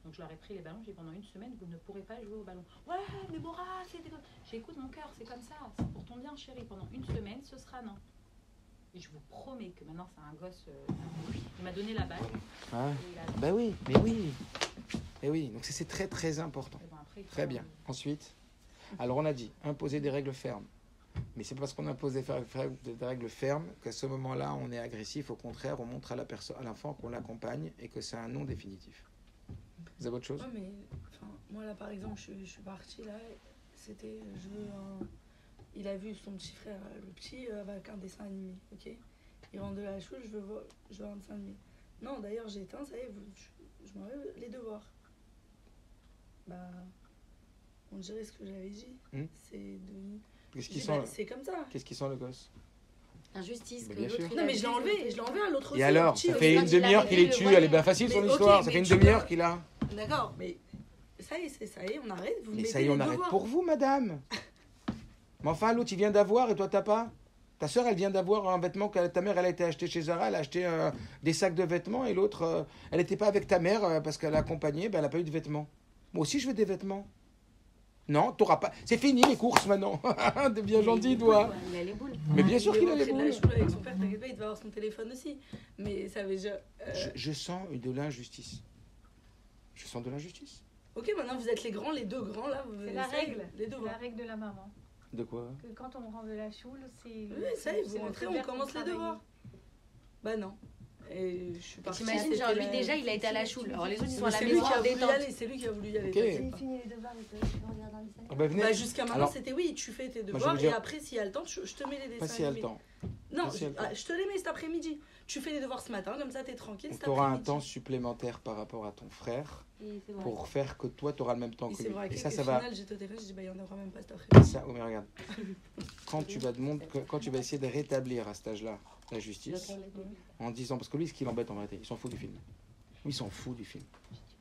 Donc je leur ai pris les ballons, j'ai dit pendant une semaine, vous ne pourrez pas jouer au ballon. Ouais, mais Bora, c'est des... J'écoute mon cœur, c'est comme ça, c'est pour ton bien, chérie. Pendant une semaine, ce sera non. Et je vous promets que maintenant, c'est un gosse. Il m'a donné la balle. Ah. Ben oui, mais oui. Et oui, donc c'est très très important. Bon, après, très bien. Ensuite, alors on a dit, imposer des règles fermes. Mais c'est parce qu'on impose des règles fermes qu'à ce moment-là, on est agressif. Au contraire, on montre à l'enfant qu'on l'accompagne et que c'est un non définitif. Vous avez autre chose? Ouais, mais moi là, par exemple, je suis partie là. C'était, il a vu son petit frère, le petit, avec un dessin animé. Ok. Il rentre de la choule, je veux un dessin animé. Non, d'ailleurs, j'ai éteint. Ça y est, je m'en vais les devoirs. Bah, on dirait ce que j'avais dit. C'est devenu. C'est comme ça. Qu'est-ce qu'ils sont le gosse? Injustice. Mais Que bien l'autre, sûr. il Non, a mais je l'ai vu, enlevé à l'autre aussi. Et alors, petit ça aussi. fait une il a demi-heure qu'il est réglé le dessus. Elle est bien facile son Mais histoire. ok, Ça fait mais une tu demi-heure peux- qu'il a. D'accord, mais ça y est, on arrête. Vous Mais mettez ça y est, les on arrête devoirs. pour vous, madame. Mais enfin, l'autre, il vient d'avoir et toi, t'as pas. Ta soeur, elle vient d'avoir un vêtement que ta mère, elle a été achetée chez Zara. Elle a acheté des sacs de vêtements et l'autre, elle n'était pas avec ta mère parce qu'elle a accompagné. Ben, elle n'a pas eu de vêtements. Moi aussi, je veux des vêtements. Non, t'auras pas. C'est fini les courses maintenant. T'es bien gentil, toi. Il a les boules. Mais bien sûr Il est qu'il a les rentré de boules. la choule avec son père, t'inquiète pas, il devait avoir son téléphone aussi. Mais ça avait déjà. Je sens de l'injustice. Je sens de l'injustice. Ok, maintenant vous êtes les grands, les deux grands là. C'est la règle. Les C'est devoirs. la règle de la maman. De quoi? Que quand on rentre de la choule, c'est. Oui, ça y est, c'est vous le rentrez, feu on vert pour commence les travailler. devoirs. Bah non. Et je suis partie. T'imagines, genre lui déjà, il a été à la choule. Alors les autres, ils sont à la C'est lui maison qui a en voulu y détente. aller, c'est lui qui a voulu y aller. Ok. t'inquiète Il pas. finit les devoirs et tu regardes un dessin animé. Ben, venez. Bah jusqu'à maintenant, Alors- c'était oui, tu fais tes je veux devoirs et dire- après, s'il y a le temps, je te mets les dessins Pas si elle a le animés. temps. Non, Pas si elle a le temps. je te les mets cet après-midi. Tu fais les devoirs ce matin, comme ça t'es tranquille. On cet aura un après-midi. temps supplémentaire par rapport à ton frère Et c'est vrai. pour faire que toi, tu auras le même temps Et que c'est lui. vrai Et qu'au ça final, va. j'étais au téléphone, j'ai dit bah il y en aura même pas cet Et après-midi. ça, oh, mais regarde. Quand tu vas essayer de rétablir à cet âge-là la justice, en disant, parce que lui, ce qui l'embête en vérité, il s'en fout du film. Lui, il s'en fout du film.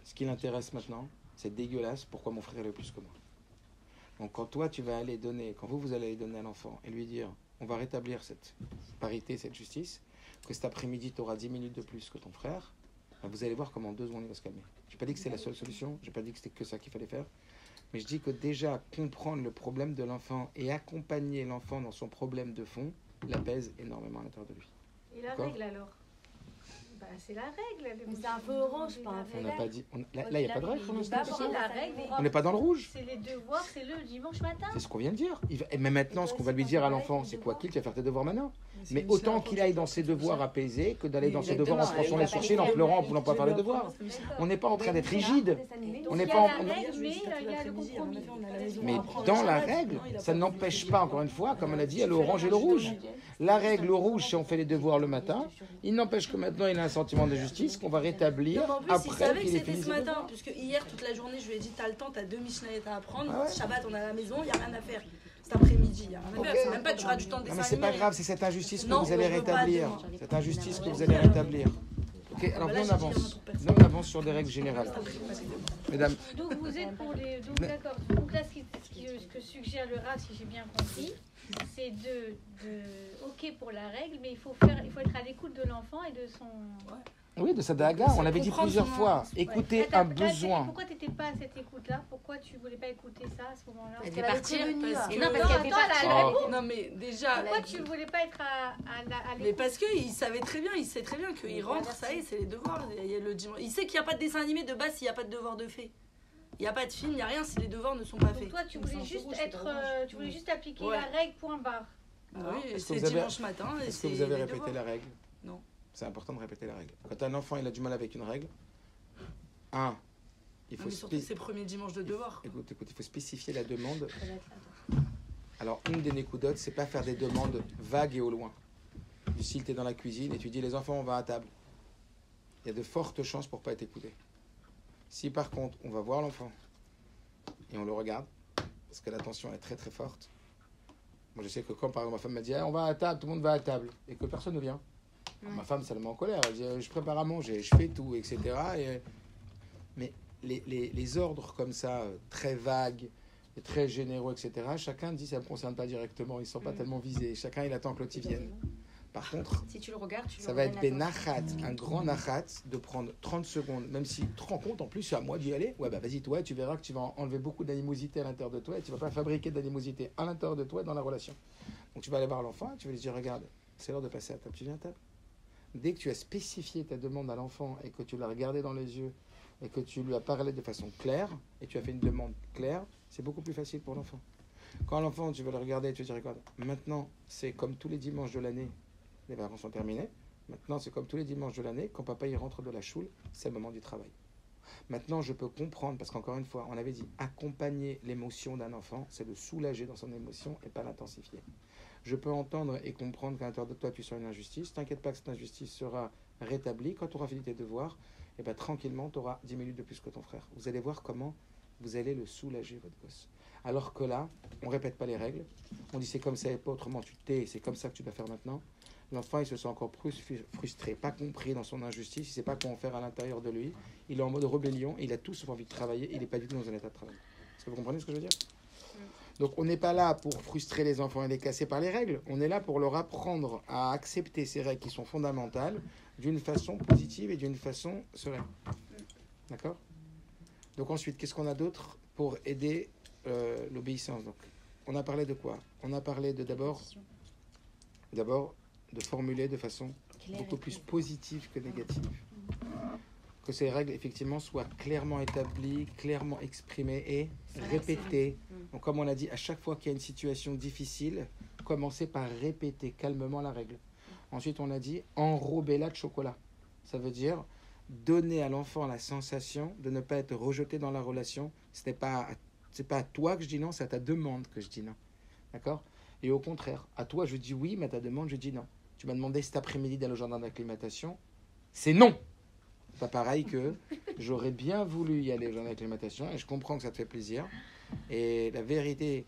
Ce qui l'intéresse maintenant, c'est dégueulasse, pourquoi mon frère est le plus que moi. Donc quand toi, tu vas aller donner, quand vous allez donner à l'enfant et lui dire, on va rétablir cette parité, cette justice, que cet après-midi, tu auras 10 minutes de plus que ton frère, ben, vous allez voir comment en 2 secondes il va se calmer. Je n'ai pas dit que c'était la seule solution, je n'ai pas dit que c'était que ça qu'il fallait faire, mais je dis que déjà, comprendre le problème de l'enfant et accompagner l'enfant dans son problème de fond, l'apaise énormément à l'intérieur de lui. Et la D'accord. règle alors bah, c'est la règle. Mais c'est un feu orange, pas un feu On n'a vert. pas dit. Là, il n'y a pas de règle pour l'instant. D'abord, c'est ça la règle, On n'est pas dans le rouge. c'est les devoirs, c'est le dimanche matin. C'est ce qu'on vient de dire. Et même maintenant, ce qu'on va lui dire à l'enfant, c'est quoi qu'il, tu vas faire tes devoirs maintenant. Mais autant qu'il aille dans ses devoirs apaisés que d'aller dans ses devoirs en se fronçant les sourcils, en pleurant, en voulant pas faire les devoirs. On n'est pas en train d'être rigide. On n'est Il y pas a en- la on- règle, mais il y a le compromis. Mais dans la règle, ça n'empêche pas, encore une fois, comme on a dit, il y a le orange et le rouge. La règle, le rouge, c'est on fait les devoirs le matin. Il n'empêche que maintenant, il a un sentiment de justice qu'on va rétablir Non, mais en plus, il après savait que qu'il ait c'était fini ce ses matin, devoirs. puisque hier, toute la journée, je lui ai dit t'as le temps, t'as 2 Mishnayot à apprendre. Ah ouais. Shabbat, on est à la maison, il n'y a rien à faire. Cet après-midi, il n'y a rien à faire. C'est même pas que tu auras du temps de Non, dessin mais c'est pas animé. grave, c'est cette injustice que Non, vous allez je veux pas rétablir. demain. Cette injustice que vous allez rétablir. Ok, alors Bah là, viens on j'ai dit avance. rien pour personne. Viens, on avance sur des règles générales. Mesdames, Donc vous êtes pour les. Donc d'accord. Donc là, ce que suggère le RAF, si j'ai bien compris, c'est ok pour la règle, mais il faut être à l'écoute de l'enfant et de son. oui, de sa daga, on l'avait dit Comprendre plusieurs son fois. enfance. Écoutez Là, un là, besoin. Pourquoi tu n'étais pas à cette écoute-là? Pourquoi tu voulais pas écouter ça à ce moment-là? Elle devait partir. Parce Et que- non, parce qu'elle devait partir. Oh. Non, mais déjà. Pourquoi tu voulais pas être à Mais l'écoute? parce qu'il savait très bien, il sait très bien qu'il rentre, ça y est, c'est les devoirs. Il y a le dimanche. Il sait qu'il n'y a pas de dessin animé de base s'il n'y a pas de devoir de fait. Il n'y a pas de film, il n'y a rien si les devoirs ne sont pas Donc faits. toi, tu voulais juste tu voulais juste appliquer Ouais. la règle, point barre. Oui, Est-ce que c'est vous avez- dimanche matin. et Est-ce que c'est vous avez les répété devoirs. la règle? Non. C'est important de répéter la règle. Quand un enfant il a du mal avec une règle, il Non, faut, mais surtout ces premiers dimanches de devoirs. écoute, il faut spécifier la demande. Alors, une des nécoudotes, c'est pas faire des demandes vagues et au loin. Du style, tu es dans la cuisine et tu dis les enfants, on va à table. Il y a de fortes chances pour pas être écouté. Si par contre, on va voir l'enfant et on le regarde, parce que l'attention est très très forte. Moi, je sais que quand par exemple ma femme m'a dit ah, on va à table, tout le monde va à table, et que personne ne vient. Ma femme, ça le met en colère. Elle dit je prépare à manger, je fais tout, etc. Mais les ordres comme ça, très vagues, et très généraux, etc., chacun dit ça ne me concerne pas directement, ils ne sont pas tellement visés. Chacun, il attend que l'autre y vienne. Par contre, Si tu le regardes, tu ça va être benachat, un grand nachat, de prendre 30 secondes, même si tu te rends compte, en plus, c'est à moi d'y aller. Ouais, bah vas-y, toi, tu verras que tu vas enlever beaucoup d'animosité à l'intérieur de toi et tu vas pas fabriquer d'animosité à l'intérieur de toi dans la relation. Donc tu vas aller voir l'enfant et tu vas lui dire, regarde, c'est l'heure de passer à table, tu viens à table. Dès que tu as spécifié ta demande à l'enfant et que tu l'as regardé dans les yeux et que tu lui as parlé de façon claire et tu as fait une demande claire, c'est beaucoup plus facile pour l'enfant. Quand l'enfant, tu vas le regarder et tu vas dire, regarde, maintenant, c'est comme tous les dimanches de l'année, les vacances sont terminées. Maintenant, c'est comme tous les dimanches de l'année, quand papa y rentre de la choule, c'est le moment du travail. Maintenant, je peux comprendre, parce qu'encore une fois, on avait dit accompagner l'émotion d'un enfant, c'est le soulager dans son émotion et pas l'intensifier. Je peux entendre et comprendre qu'à l'intérieur de toi, tu sens une injustice. T'inquiète pas que cette injustice sera rétablie. Quand tu auras fini tes devoirs, et ben, tranquillement, tu auras 10 minutes de plus que ton frère. Vous allez voir comment vous allez le soulager, votre gosse. Alors que là, on répète pas les règles. On dit c'est comme ça et pas autrement, tu tais, c'est comme ça que tu dois faire maintenant. l'enfant il se sent encore plus frustré, pas compris dans son injustice, il ne sait pas quoi en faire à l'intérieur de lui, il est en mode rébellion, il a tout sauf envie de travailler, il n'est pas du tout dans un état de travail. Est-ce que vous comprenez ce que je veux dire? Donc on n'est pas là pour frustrer les enfants et les casser par les règles, on est là pour leur apprendre à accepter ces règles qui sont fondamentales d'une façon positive et d'une façon sereine. D'accord? Donc ensuite, qu'est-ce qu'on a d'autre pour aider l'obéissance? Donc, on a parlé de quoi? On a parlé de d'abord de formuler de façon beaucoup plus positive que négative. Que ces règles, effectivement, soient clairement établies, clairement exprimées et répétées. Donc, comme on l'a dit, à chaque fois qu'il y a une situation difficile, commencez par répéter calmement la règle. Ensuite, on a dit enrober-la de chocolat. Ça veut dire donner à l'enfant la sensation de ne pas être rejeté dans la relation. C'est pas à toi que je dis non, c'est à ta demande que je dis non. D'accord? Et au contraire, à toi je dis oui, mais à ta demande je dis non. Tu m'as demandé cet après-midi d'aller au jardin d'acclimatation, c'est non. C'est pas pareil que j'aurais bien voulu y aller au jardin d'acclimatation et je comprends que ça te fait plaisir. Et la vérité,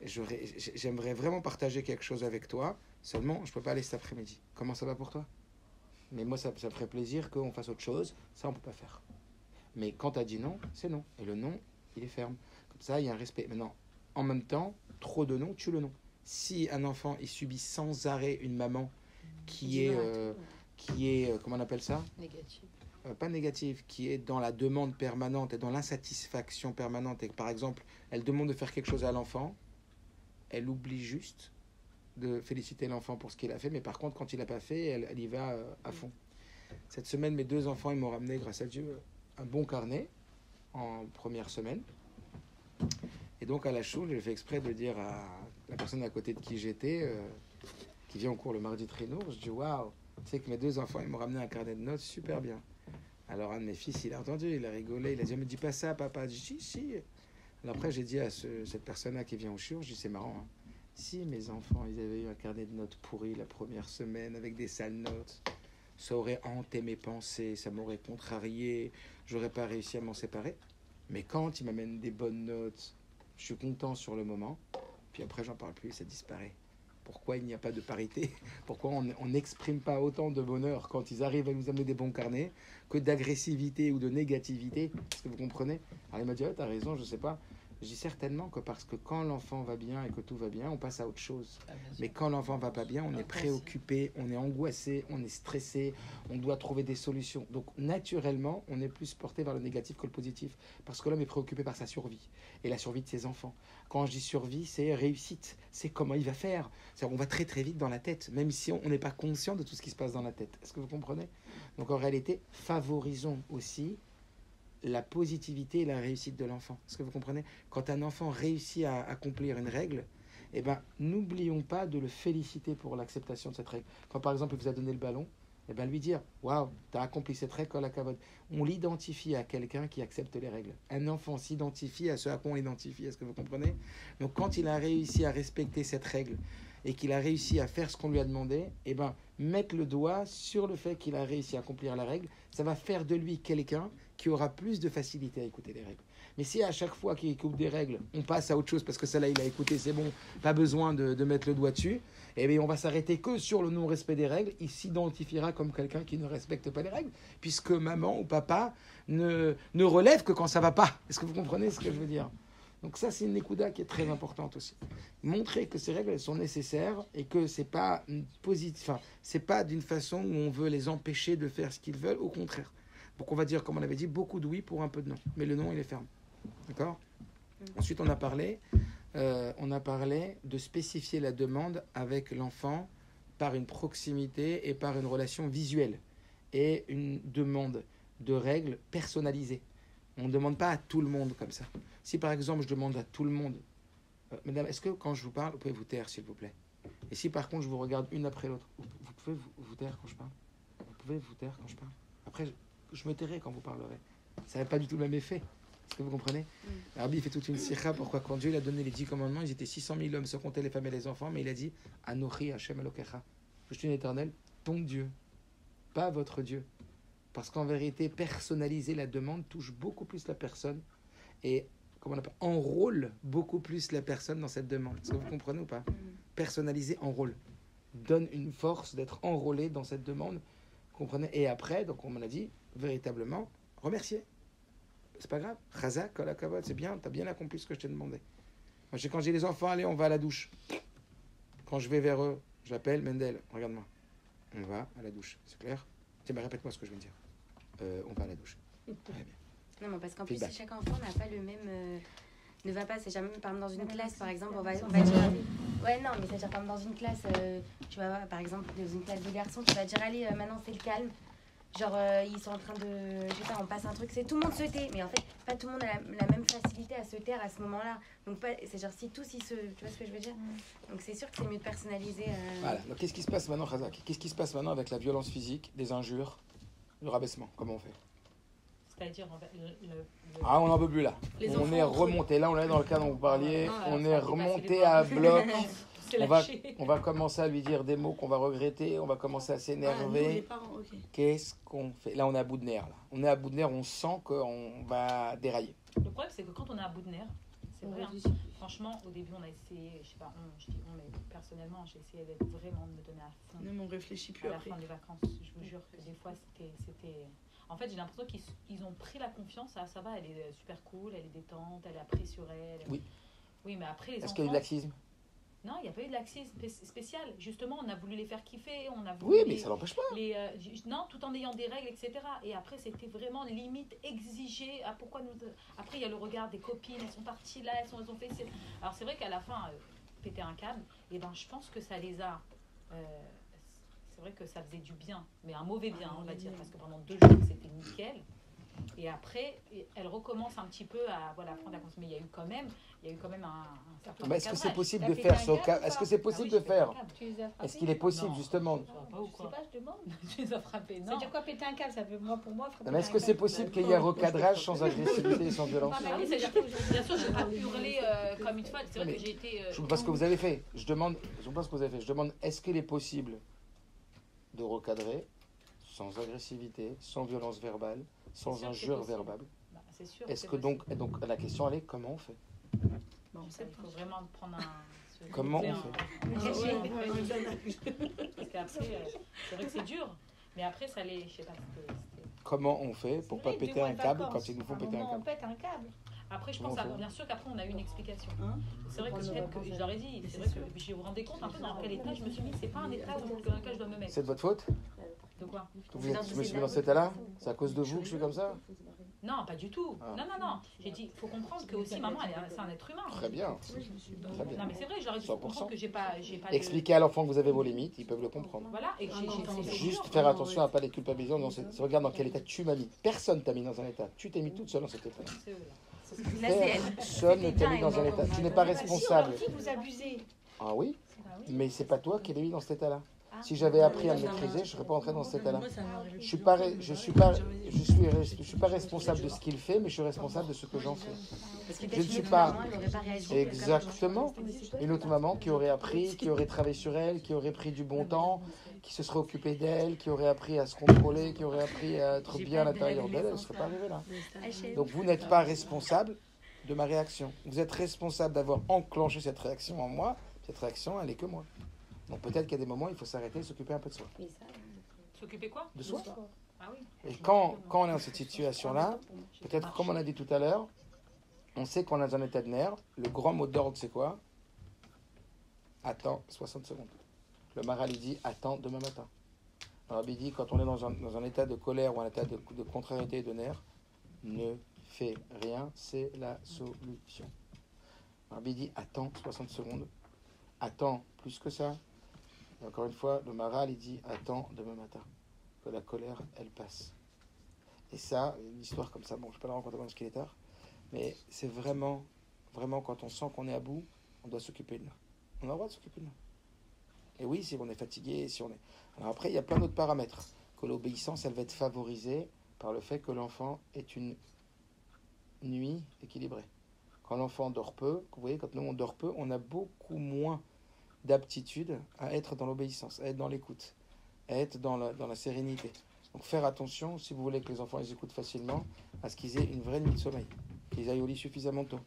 j'aimerais vraiment partager quelque chose avec toi, seulement je peux pas aller cet après-midi. Comment ça va pour toi? Mais moi, ça me ferait plaisir qu'on fasse autre chose. Ça, on ne peut pas faire. Mais quand tu as dit non, c'est non. Et le non, il est ferme. Comme ça, il y a un respect. Maintenant, en même temps, trop de non tue le non. Si un enfant, il subit sans arrêt une maman qui est comment on appelle ça? Négatif. Pas négative, qui est dans la demande permanente et dans l'insatisfaction permanente. Et que, par exemple, elle demande de faire quelque chose à l'enfant, elle oublie juste de féliciter l'enfant pour ce qu'il a fait, mais par contre, quand il n'a pas fait, elle y va à fond. Cette semaine, mes 2 enfants, ils m'ont ramené, grâce à Dieu, un bon carnet en première semaine. Et donc, à la choule, j'ai fait exprès de dire à la personne à côté de qui j'étais, qui vient au cours le mardi très lourd, je dis waouh, tu sais que mes 2 enfants, ils m'ont ramené un carnet de notes super bien. Alors, un de mes fils, il a entendu, il a rigolé, il a dit me dis pas ça, papa. Je dis si. Alors après, j'ai dit à cette personne-là qui vient au chiour, je dis c'est marrant, hein. Si mes enfants, ils avaient eu un carnet de notes pourri la première semaine avec des sales notes, ça aurait hanté mes pensées, ça m'aurait contrarié, j'aurais pas réussi à m'en séparer. Mais quand ils m'amènent des bonnes notes, je suis content sur le moment, puis après j'en parle plus et ça disparaît. Pourquoi il n'y a pas de parité? Pourquoi on n'exprime pas autant de bonheur quand ils arrivent à nous amener des bons carnets que d'agressivité ou de négativité? Est-ce que vous comprenez? Alors il m'a dit, t'as raison, je sais pas. Je dis certainement que parce que quand l'enfant va bien et que tout va bien, on passe à autre chose. Mais quand l'enfant va pas bien, on est préoccupé, on est angoissé, on est stressé, on doit trouver des solutions. Donc naturellement, on est plus porté vers le négatif que le positif. Parce que l'homme est préoccupé par sa survie et la survie de ses enfants. Quand je dis survie, c'est réussite, c'est comment il va faire. C'est-à-dire, on va très très vite dans la tête, même si on n'est pas conscient de tout ce qui se passe dans la tête. Est-ce que vous comprenez? Donc en réalité, favorisons aussi la positivité et la réussite de l'enfant. Est-ce que vous comprenez? Quand un enfant réussit à accomplir une règle, eh ben, n'oublions pas de le féliciter pour l'acceptation de cette règle. Quand par exemple il vous a donné le ballon, eh ben, lui dire « Waouh, tu as accompli cette règle, la cavode ». On l'identifie à quelqu'un qui accepte les règles. Un enfant s'identifie à ce à quoi on l'identifie. Est-ce que vous comprenez? Donc quand il a réussi à respecter cette règle et qu'il a réussi à faire ce qu'on lui a demandé, eh ben, mettre le doigt sur le fait qu'il a réussi à accomplir la règle, ça va faire de lui quelqu'un qui aura plus de facilité à écouter les règles. Mais si à chaque fois qu'il écoute des règles, on passe à autre chose parce que celle-là, il a écouté, c'est bon, pas besoin de mettre le doigt dessus, eh bien, on va s'arrêter que sur le non-respect des règles. Il s'identifiera comme quelqu'un qui ne respecte pas les règles, puisque maman ou papa ne relève que quand ça va pas. Est-ce que vous comprenez ce que je veux dire? Donc ça, c'est une écouda qui est très importante aussi. Montrer que ces règles, elles sont nécessaires et que c'est pas c'est pas d'une façon où on veut les empêcher de faire ce qu'ils veulent, au contraire. Donc on va dire, comme on avait dit, beaucoup de oui pour un peu de non. Mais le non, il est ferme. D'accord? Ensuite, on a parlé de spécifier la demande avec l'enfant par une proximité et par une relation visuelle et une demande de règles personnalisées. On ne demande pas à tout le monde comme ça. Si par exemple je demande à tout le monde, mesdames, est-ce que quand je vous parle, vous pouvez vous taire s'il vous plaît? Et si par contre je vous regarde une après l'autre, vous pouvez vous taire quand je parle? Vous pouvez vous taire quand je parle? Après, je me tairai quand vous parlerez. Ça n'a pas du tout le même effet. Est-ce que vous comprenez? Rabbi fait toute une sikha. Pourquoi? Quand Dieu il a donné les 10 commandements, ils étaient 600 000 hommes, sans compter les femmes et les enfants, mais il a dit Anochi Hashem Elokecha. Je suis un éternel, ton Dieu, pas votre Dieu. Parce qu'en vérité, personnaliser la demande touche beaucoup plus la personne et, comment on appelle, enrôle beaucoup plus la personne dans cette demande. Est-ce que vous comprenez ou pas? Personnaliser enrôle. donne une force d'être enrôlé dans cette demande. Comprenez? Et après, donc on m'en a dit, véritablement, remercier. C'est pas grave. Chazak, kol hakavod, c'est bien, t'as bien accompli ce que je t'ai demandé. Moi, quand j'ai les enfants, allez, on va à la douche. Quand je vais vers eux, j'appelle Mendel, regarde-moi. On va à la douche, c'est clair? Tiens, bah, répète-moi ce que je viens de dire. On va à la douche. Très bien. Non, mais parce qu'en plus, Feedback. chaque enfant n'a pas le même. Ne va pas, c'est jamais, par exemple, dans une classe, par exemple, on va dire. Ouais, non, mais c'est-à-dire, par exemple, dans une classe, tu vas voir, par exemple, dans une classe de garçons, tu vas dire, allez, maintenant c'est le calme. Genre, ils sont en train de. Je sais pas, on passe un truc, c'est tout le monde se tait. Mais en fait, pas tout le monde a la même facilité à se taire à ce moment-là. Donc, c'est genre, si tous ils se. Tu vois ce que je veux dire? Donc, c'est sûr que c'est mieux de personnaliser. Voilà. Donc, qu'est-ce qui se passe maintenant, Chazak? Qu'est-ce qui se passe maintenant avec la violence physique, des injures, le rabaissement? Comment on fait? C'est-à-dire, Ah, on n'en peut plus là. Les On enfants est entre eux. remonté. Là, on est dans le cas dont vous parliez. Ah, On ça est a dépassé remonté les à bornes. bloc. C'est lâché. On va commencer à lui dire des mots qu'on va regretter. On va commencer à Ah, nous, s'énerver. les parents, ok. Qu'est-ce qu'on fait? Là, on est à bout de nerfs. Là. On est à bout de nerfs. On sent qu'on va dérailler. Le problème, c'est que quand on est à bout de nerfs, c'est vrai, hein, franchement, au début, on a essayé, je sais pas, je dis on, mais personnellement, j'ai essayé d'être vraiment de me donner à fond. Même on réfléchit plus À la après. fin des vacances, je vous jure que des fois, c'était... En fait, j'ai l'impression qu'ils ont pris la confiance. Ah, ça va, elle est super cool, elle est détente, elle a pris sur elle. Oui. Oui, mais après, les Est-ce enfants... qu'il y a eu de laxisme? Non, il n'y a pas eu de laxisme spécial. Justement, on a voulu les faire kiffer, on a voulu Oui, mais ça n'empêche pas. non, tout en ayant des règles, etc. Et après, c'était vraiment limite exigé. Ah, pourquoi nous... Après, il y a le regard des copines, elles sont parties là, elles ont fait... Alors, c'est vrai qu'à la fin, péter un câble, et ben, je pense que ça les a... c'est vrai que ça faisait du bien, mais un mauvais bien, on va dire, parce que pendant 2 jours, c'était nickel. Et après, elle recommence un petit peu à prendre la conscience. Mais il y a eu quand même un certain Mais est-ce que c'est cadrage. possible T'as de fait faire un ce câble cas? ou Est-ce pas? que c'est possible Ah oui, de je fais faire? un câble. Tu les as frappés? Est-ce qu'il est possible, Non. justement? Pas ou Je sais quoi? pas, je demande. Tu les as frappés, Ça non. veut dire quoi péter un câble? Ça veut pour moi frapper Mais est-ce un que c'est câble. possible qu'il y ait un recadrage sans agressivité et sans violence? Ah, oui, c'est-à-dire que, bien sûr, je n'ai pas hurlé comme une folle. C'est vrai que j'ai été... Je ne sais pas ce que vous avez fait. Je demande, est-ce qu'il est possible de recadrer sans agressivité, sans violence verbale, sans C'est sûr que c'est injure possible. verbale? Bah, c'est sûr. Est-ce c'est que donc possible. la question elle est comment on fait? Bon, Il faut vraiment prendre Comment on Parce qu'après, c'est vrai que c'est dur. Mais après, ça les... Je sais pas. Comment on fait pour pas péter un câble quand ils nous font péter un On câble? pète un câble. Après, je Comment pense, on fait bien sûr qu'après, on a eu une explication. Hein? C'est vrai que peut-être que je leur ai dit, c'est vrai que je vous rendais compte un peu dans quel état je me suis mis. C'est pas un état dans lequel je dois me mettre. C'est de votre faute? De quoi? Je me suis mis dans cet état-là? C'est à cause de vous que je suis comme ça? Non, pas du tout. Ah. Non. J'ai dit, il faut comprendre que aussi maman, c'est un être humain. Très bien. Très bien. Non, mais c'est vrai, je leur ai dit, il faut 100%. comprendre que j'ai pas de... Expliquez à l'enfant que vous avez vos limites, ils peuvent le comprendre. Voilà, et que c'est Juste dur. faire attention à ne pas les culpabiliser en disant regarde dans quel état tu m'as mis. Personne t'a mis dans un état. Tu t'es mis toute seule dans cet état. C'est eux, là. Là, c'est elle. Personne ne t'a mis dans un état. Tu n'es pas responsable. Si on leur dit vous abusez. Ah oui, Ah oui. mais c'est pas toi qui l'as mis dans cet état-là. Ah. Si j'avais appris à me maîtriser, je ne serais pas entré dans cet état-là. Moi, ça m'est arrivé. Je suis pas responsable de ce qu'il fait, mais je suis responsable de ce que j'en fais. Parce que Je peut-être ne suis une autre pas- maman, elle aurait pas réagi. Exactement. Une autre maman qui aurait appris, qui aurait travaillé sur elle, qui aurait pris du bon temps, qui se serait occupée d'elle, qui aurait appris à se contrôler, qui aurait appris à être bien à l'intérieur d'elle, elle ne serait pas arrivée là. Donc vous n'êtes pas responsable de ma réaction. Vous êtes responsable d'avoir enclenché cette réaction en moi. Cette réaction, elle est que moi. Donc peut-être qu'il y a des moments où il faut s'arrêter et s'occuper un peu de soi. S'occuper quoi? De soi. Ah oui. Et quand on est dans cette situation-là, peut-être comme on a dit tout à l'heure, on sait qu'on est dans un état de nerf. Le grand mot d'ordre, c'est quoi? Attends 60 secondes. Le Maral, il dit attends demain matin. Le Rabbi dit quand on est dans un état de colère ou un état de contrariété et de nerf, ne fais rien, c'est la solution. Le Rabbi dit attends 60 secondes. Attends plus que ça. Et encore une fois, le Maral, il dit attends demain matin. Que la colère, elle passe. Et ça, une histoire comme ça, bon, je ne vais pas la raconter parce qu'il est tard, mais c'est vraiment, vraiment quand on sent qu'on est à bout, on doit s'occuper de nous. On a le droit de s'occuper de nous. Et oui, si on est fatigué, si on est... Alors après, il y a plein d'autres paramètres. Que l'obéissance, elle va être favorisée par le fait que l'enfant ait une nuit équilibrée. Quand l'enfant dort peu, vous voyez, quand nous on dort peu, on a beaucoup moins d'aptitude à être dans l'obéissance, à être dans l'écoute, à être dans la sérénité. Donc faire attention, si vous voulez que les enfants les écoutent facilement, à ce qu'ils aient une vraie nuit de sommeil, qu'ils aillent au lit suffisamment tôt.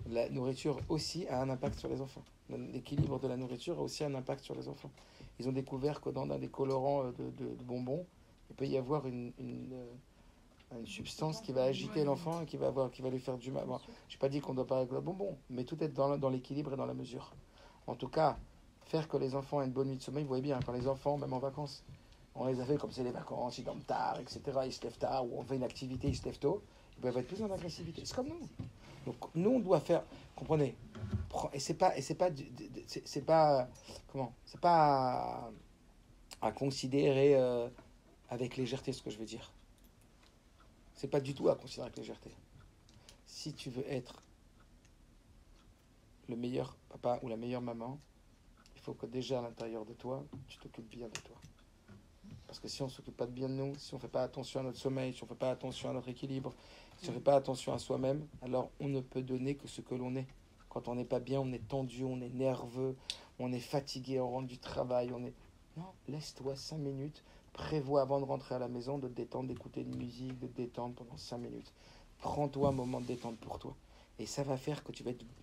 La nourriture aussi a un impact sur les enfants. L'équilibre de la nourriture a aussi un impact sur les enfants. Ils ont découvert que dans des colorants de bonbons, il peut y avoir une substance qui va agiter l'enfant et qui va lui faire du mal. Bon, je n'ai pas dit qu'on doit pas avec le bonbon, mais tout est dans l'équilibre et dans la mesure. En tout cas, faire que les enfants aient une bonne nuit de sommeil, vous voyez bien, quand les enfants, même en vacances, on les a fait comme c'est les vacances, ils dorment tard, etc., ils se lèvent tard, ou on fait une activité, ils se lèvent tôt, ils peuvent être plus en agressivité. C'est comme nous. Donc nous, on doit faire, comprenez, et c'est pas à considérer avec légèreté ce que je veux dire. C'est pas du tout à considérer avec légèreté. Si tu veux être le meilleur papa ou la meilleure maman, il faut que déjà à l'intérieur de toi, tu t'occupes bien de toi. Parce que si on ne s'occupe pas de bien de nous, si on ne fait pas attention à notre sommeil, si on ne fait pas attention à notre équilibre, si on ne fait pas attention à soi-même, alors on ne peut donner que ce que l'on est. Quand on n'est pas bien, on est tendu, on est nerveux, on est fatigué, on rentre du travail, Non, laisse-toi 5 minutes, prévois avant de rentrer à la maison de te détendre, d'écouter une musique, de te détendre pendant 5 minutes. Prends-toi un moment de détente pour toi. Et ça va faire que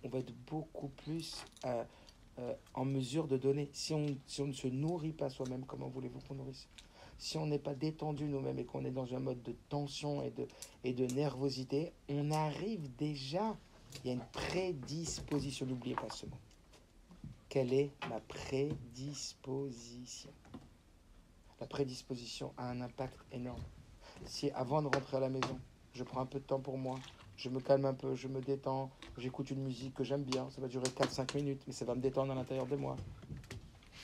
on va être beaucoup plus en mesure de donner. Si on ne se nourrit pas soi-même, comment voulez-vous qu'on nourrisse ? Si on n'est pas détendu nous-mêmes et qu'on est dans un mode de tension et de nervosité, on arrive déjà, il y a une prédisposition, n'oubliez pas ce mot. Quelle est ma prédisposition ? La prédisposition a un impact énorme. Si avant de rentrer à la maison, je prends un peu de temps pour moi, je me calme un peu, je me détends, j'écoute une musique que j'aime bien, ça va durer 4-5 minutes, mais ça va me détendre à l'intérieur de moi.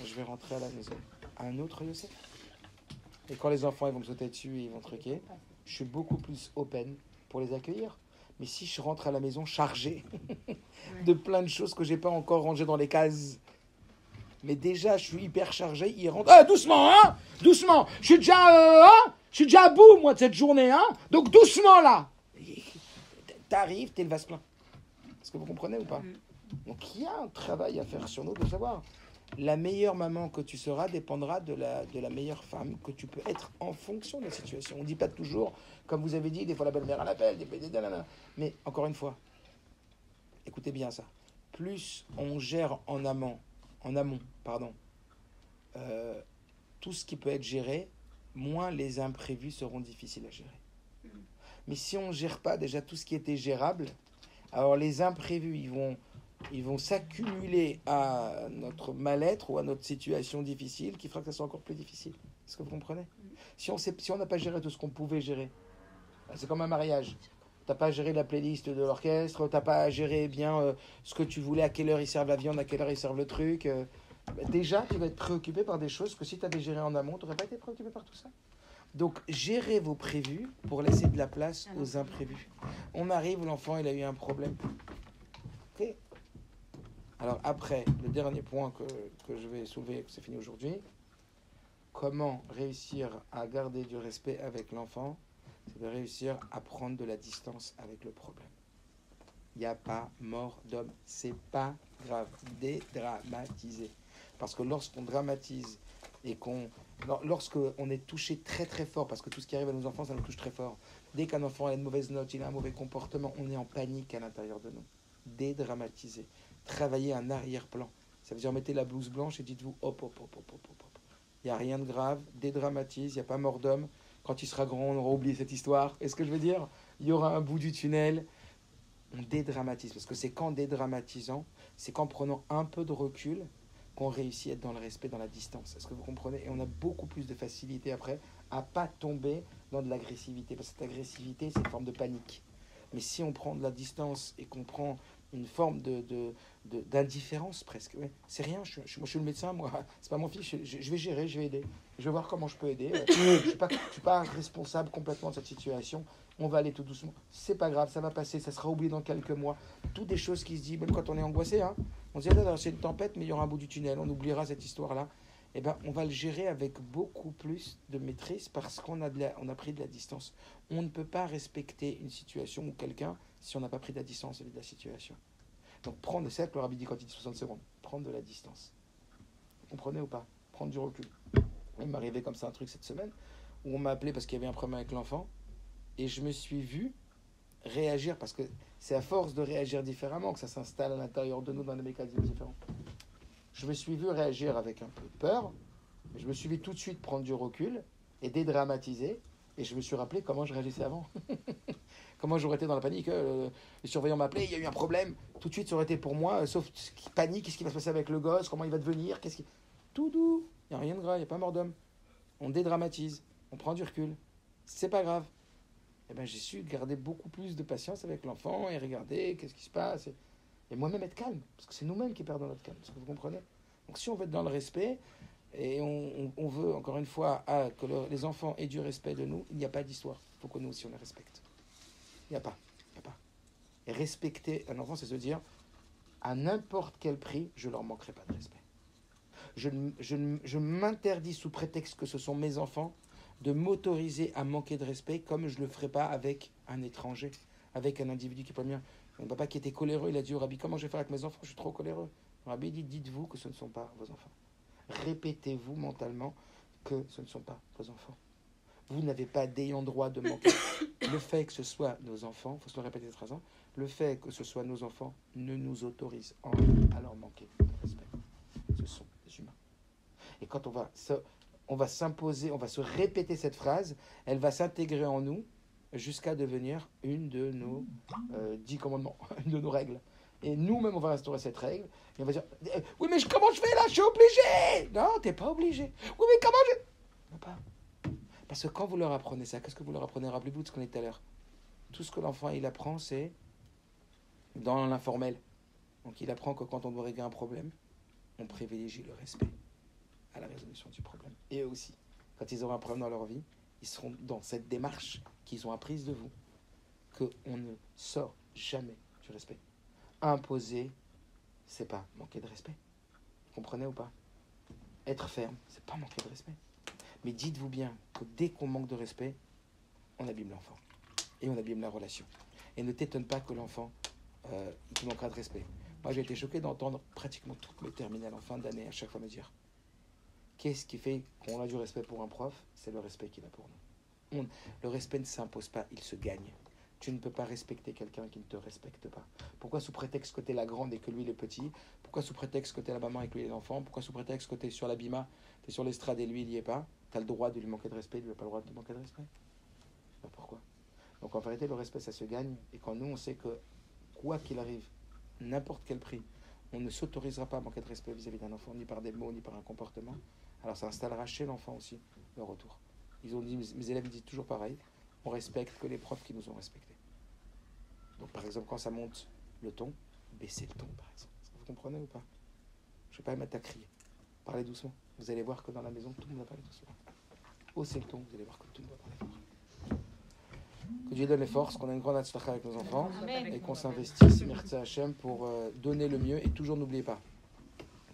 Je vais rentrer à la maison. Un autre Youssef. Et quand les enfants ils vont me sauter dessus et ils vont truquer, je suis beaucoup plus open pour les accueillir. Mais si je rentre à la maison chargé de plein de choses que j'ai pas encore rangées dans les cases, mais déjà je suis hyper chargé, ils rentrent. Ah, doucement, hein, doucement. Je suis déjà à bout moi de cette journée, hein. Donc doucement là. T'arrives, t'es le vase plein. Est-ce que vous comprenez ou pas ? Donc il y a un travail à faire sur nous de savoir. La meilleure maman que tu seras dépendra de la meilleure femme que tu peux être en fonction de la situation. On ne dit pas toujours, comme vous avez dit, des fois la belle-mère à l'appel, mais encore une fois, écoutez bien ça. Plus on gère en amont, tout ce qui peut être géré, moins les imprévus seront difficiles à gérer. Mais si on ne gère pas déjà tout ce qui était gérable, alors les imprévus, ils vont s'accumuler à notre mal-être ou à notre situation difficile qui fera que ça soit encore plus difficile. Est-ce que vous comprenez ? Si on n'a pas géré tout ce qu'on pouvait gérer, c'est comme un mariage. Tu n'as pas géré la playlist de l'orchestre, tu n'as pas géré bien ce que tu voulais, à quelle heure ils servent la viande, à quelle heure ils servent le truc. Déjà, tu vas être préoccupé par des choses que si tu avais géré en amont, tu n'aurais pas été préoccupé par tout ça. Donc, gérez vos prévus pour laisser de la place aux imprévus. On arrive, l'enfant, il a eu un problème. Ok ? Alors après, le dernier point que je vais soulever, que c'est fini aujourd'hui, comment réussir à garder du respect avec l'enfant, c'est de réussir à prendre de la distance avec le problème. Il n'y a pas mort d'homme, c'est pas grave, dédramatiser. Parce que lorsqu'on dramatise et lorsqu'on est touché très très fort, parce que tout ce qui arrive à nos enfants, ça nous touche très fort. Dès qu'un enfant a une mauvaise note, il a un mauvais comportement, on est en panique à l'intérieur de nous. Dédramatiser. Travailler un arrière-plan. Ça veut dire mettez la blouse blanche et dites-vous hop. Il n'y a rien de grave, dédramatise, il n'y a pas mort d'homme. Quand il sera grand, on aura oublié cette histoire. Est-ce que je veux dire ? Il y aura un bout du tunnel. On dédramatise, parce que c'est qu'en dédramatisant, c'est qu'en prenant un peu de recul qu'on réussit à être dans le respect, dans la distance. Est-ce que vous comprenez ? Et on a beaucoup plus de facilité après à ne pas tomber dans de l'agressivité, parce que cette agressivité, c'est une forme de panique. Mais si on prend de la distance et qu'on prend une forme d'indifférence presque. Ouais. C'est rien, moi je suis le médecin, moi, c'est pas mon fils, je vais gérer, je vais aider. Je vais voir comment je peux aider. Je suis pas responsable complètement de cette situation. On va aller tout doucement. C'est pas grave, ça va passer, ça sera oublié dans quelques mois. Toutes des choses qui se disent, même quand on est angoissé, hein, on se dit, c'est une tempête, mais il y aura un bout du tunnel, on oubliera cette histoire-là. Eh ben, on va le gérer avec beaucoup plus de maîtrise parce qu'on a pris de la distance. On ne peut pas respecter une situation ou quelqu'un si on n'a pas pris de la distance vis-à-vis de la situation. Donc prendre, c'est ça que le rabbi dit quand il dit 60 secondes, prendre de la distance. Vous comprenez ou pas ? Prendre du recul. Il m'est arrivé comme ça un truc cette semaine où on m'a appelé parce qu'il y avait un problème avec l'enfant et je me suis vu réagir, parce que c'est à force de réagir différemment que ça s'installe à l'intérieur de nous dans des mécanismes différents. Je me suis vu réagir avec un peu de peur, mais je me suis vu tout de suite prendre du recul et dédramatiser, et je me suis rappelé comment je réagissais avant. Comment j'aurais été dans la panique. Le surveillant m'appelait, il y a eu un problème. Tout de suite, ça aurait été pour moi, sauf panique, qu'est-ce qui va se passer avec le gosse, comment il va devenir, Tout doux, il n'y a rien de grave, il n'y a pas mort d'homme. On dédramatise, on prend du recul. C'est pas grave. Et ben, j'ai su garder beaucoup plus de patience avec l'enfant et regarder qu'est-ce qui se passe. Et moi-même être calme, parce que c'est nous-mêmes qui perdons notre calme, est-ce que vous comprenez? Donc si on veut être dans le respect, et on veut, encore une fois, que les enfants aient du respect de nous, il n'y a pas d'histoire. Il faut que nous aussi, on les respecte. Il n'y a pas. Et respecter un enfant, c'est se dire, à n'importe quel prix, je ne leur manquerai pas de respect. Je m'interdis, sous prétexte que ce sont mes enfants, de m'autoriser à manquer de respect comme je ne le ferai pas avec un étranger, avec un individu qui n'est pas le mien. Mon papa qui était coléreux, il a dit au rabbi, comment je vais faire avec mes enfants? Je suis trop coléreux. Le rabbi dit, dites-vous que ce ne sont pas vos enfants. Répétez-vous mentalement que ce ne sont pas vos enfants. Vous n'avez pas d'ayant droit de manquer. Le fait que ce soit nos enfants, il faut se le répéter 3 ans, le fait que ce soit nos enfants ne nous autorise en rien à leur manquer de respect. Ce sont des humains. Et quand on va s'imposer, on va se répéter cette phrase, elle va s'intégrer en nous jusqu'à devenir une de nos 10 commandements, une de nos règles. Et nous-mêmes, on va instaurer cette règle. Et on va dire, oui, mais comment je fais là? Je suis obligé. Non, t'es pas obligé. Oui, mais comment je... Non, pas. Parce que quand vous leur apprenez ça, qu'est-ce que vous leur apprenez? Rappelez-vous de ce qu'on est tout à l'heure. Tout ce que l'enfant, il apprend, c'est dans l'informel. Donc, il apprend que quand on doit régler un problème, on privilégie le respect à la résolution du problème. Et eux aussi, quand ils auront un problème dans leur vie, ils seront dans cette démarche qu'ils ont apprise de vous, qu'on ne sort jamais du respect. Imposer, c'est pas manquer de respect. Vous comprenez ou pas? Être ferme, c'est pas manquer de respect. Mais dites-vous bien que dès qu'on manque de respect, on abîme l'enfant. Et on abîme la relation. Et ne t'étonne pas que l'enfant il manquera de respect. Moi, j'ai été choqué d'entendre pratiquement toutes mes terminales en fin d'année à chaque fois me dire qu'est-ce qui fait qu'on a du respect pour un prof? C'est le respect qu'il a pour nous. Le respect ne s'impose pas, il se gagne. Tu ne peux pas respecter quelqu'un qui ne te respecte pas. Pourquoi sous prétexte que tu es la grande et que lui, il est petit? Pourquoi sous prétexte que tu es la maman et que lui, il est l'enfant? Pourquoi sous prétexte que tu es sur la bima, tu es sur l'estrade et lui, il n'y est pas? Tu as le droit de lui manquer de respect, lui n'a pas le droit de lui manquer de respect. Ben pourquoi? Donc en vérité, le respect, ça se gagne. Et quand nous, on sait que, quoi qu'il arrive, n'importe quel prix, on ne s'autorisera pas à manquer de respect vis-à-vis d'un enfant, ni par des mots, ni par un comportement, alors ça installera chez l'enfant aussi le retour. Ils ont dit, mes élèves disent toujours pareil, on respecte que les profs qui nous ont respectés. Donc par exemple, quand ça monte le ton, baissez le ton par exemple. Vous comprenez ou pas? Je ne vais pas mettre à crier. Parlez doucement. Vous allez voir que dans la maison, tout le monde va parler doucement. Haussez le ton, vous allez voir que tout le monde va parler fort. Que Dieu donne les forces, qu'on ait une grande atzlacha avec nos enfants. Amen. Et qu'on s'investisse, merci Hachem, pour donner le mieux. Et toujours n'oubliez pas.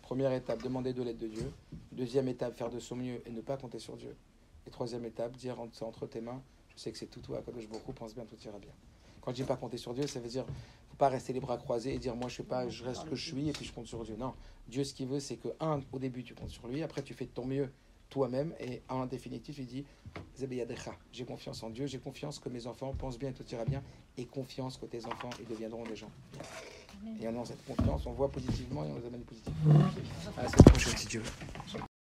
Première étape, demander de l'aide de Dieu. Deuxième étape, faire de son mieux et ne pas compter sur Dieu. Et troisième étape, dire entre tes mains, je sais que c'est tout toi, Kadosh Baruch Hu, pense bien, tout ira bien. Quand je dis pas compter sur Dieu, ça veut dire faut pas rester les bras croisés et dire moi je sais pas, je reste ce que je suis et puis je compte sur Dieu. Non, Dieu ce qu'il veut c'est que au début tu comptes sur lui, après tu fais de ton mieux toi-même et en définitif il dit j'ai confiance en Dieu, j'ai confiance que mes enfants pensent bien et tout ira bien et confiance que tes enfants ils deviendront des gens bien. Et en ayant cette confiance, on voit positivement et on les amène positivement. À la semaine prochaine si Dieu veut.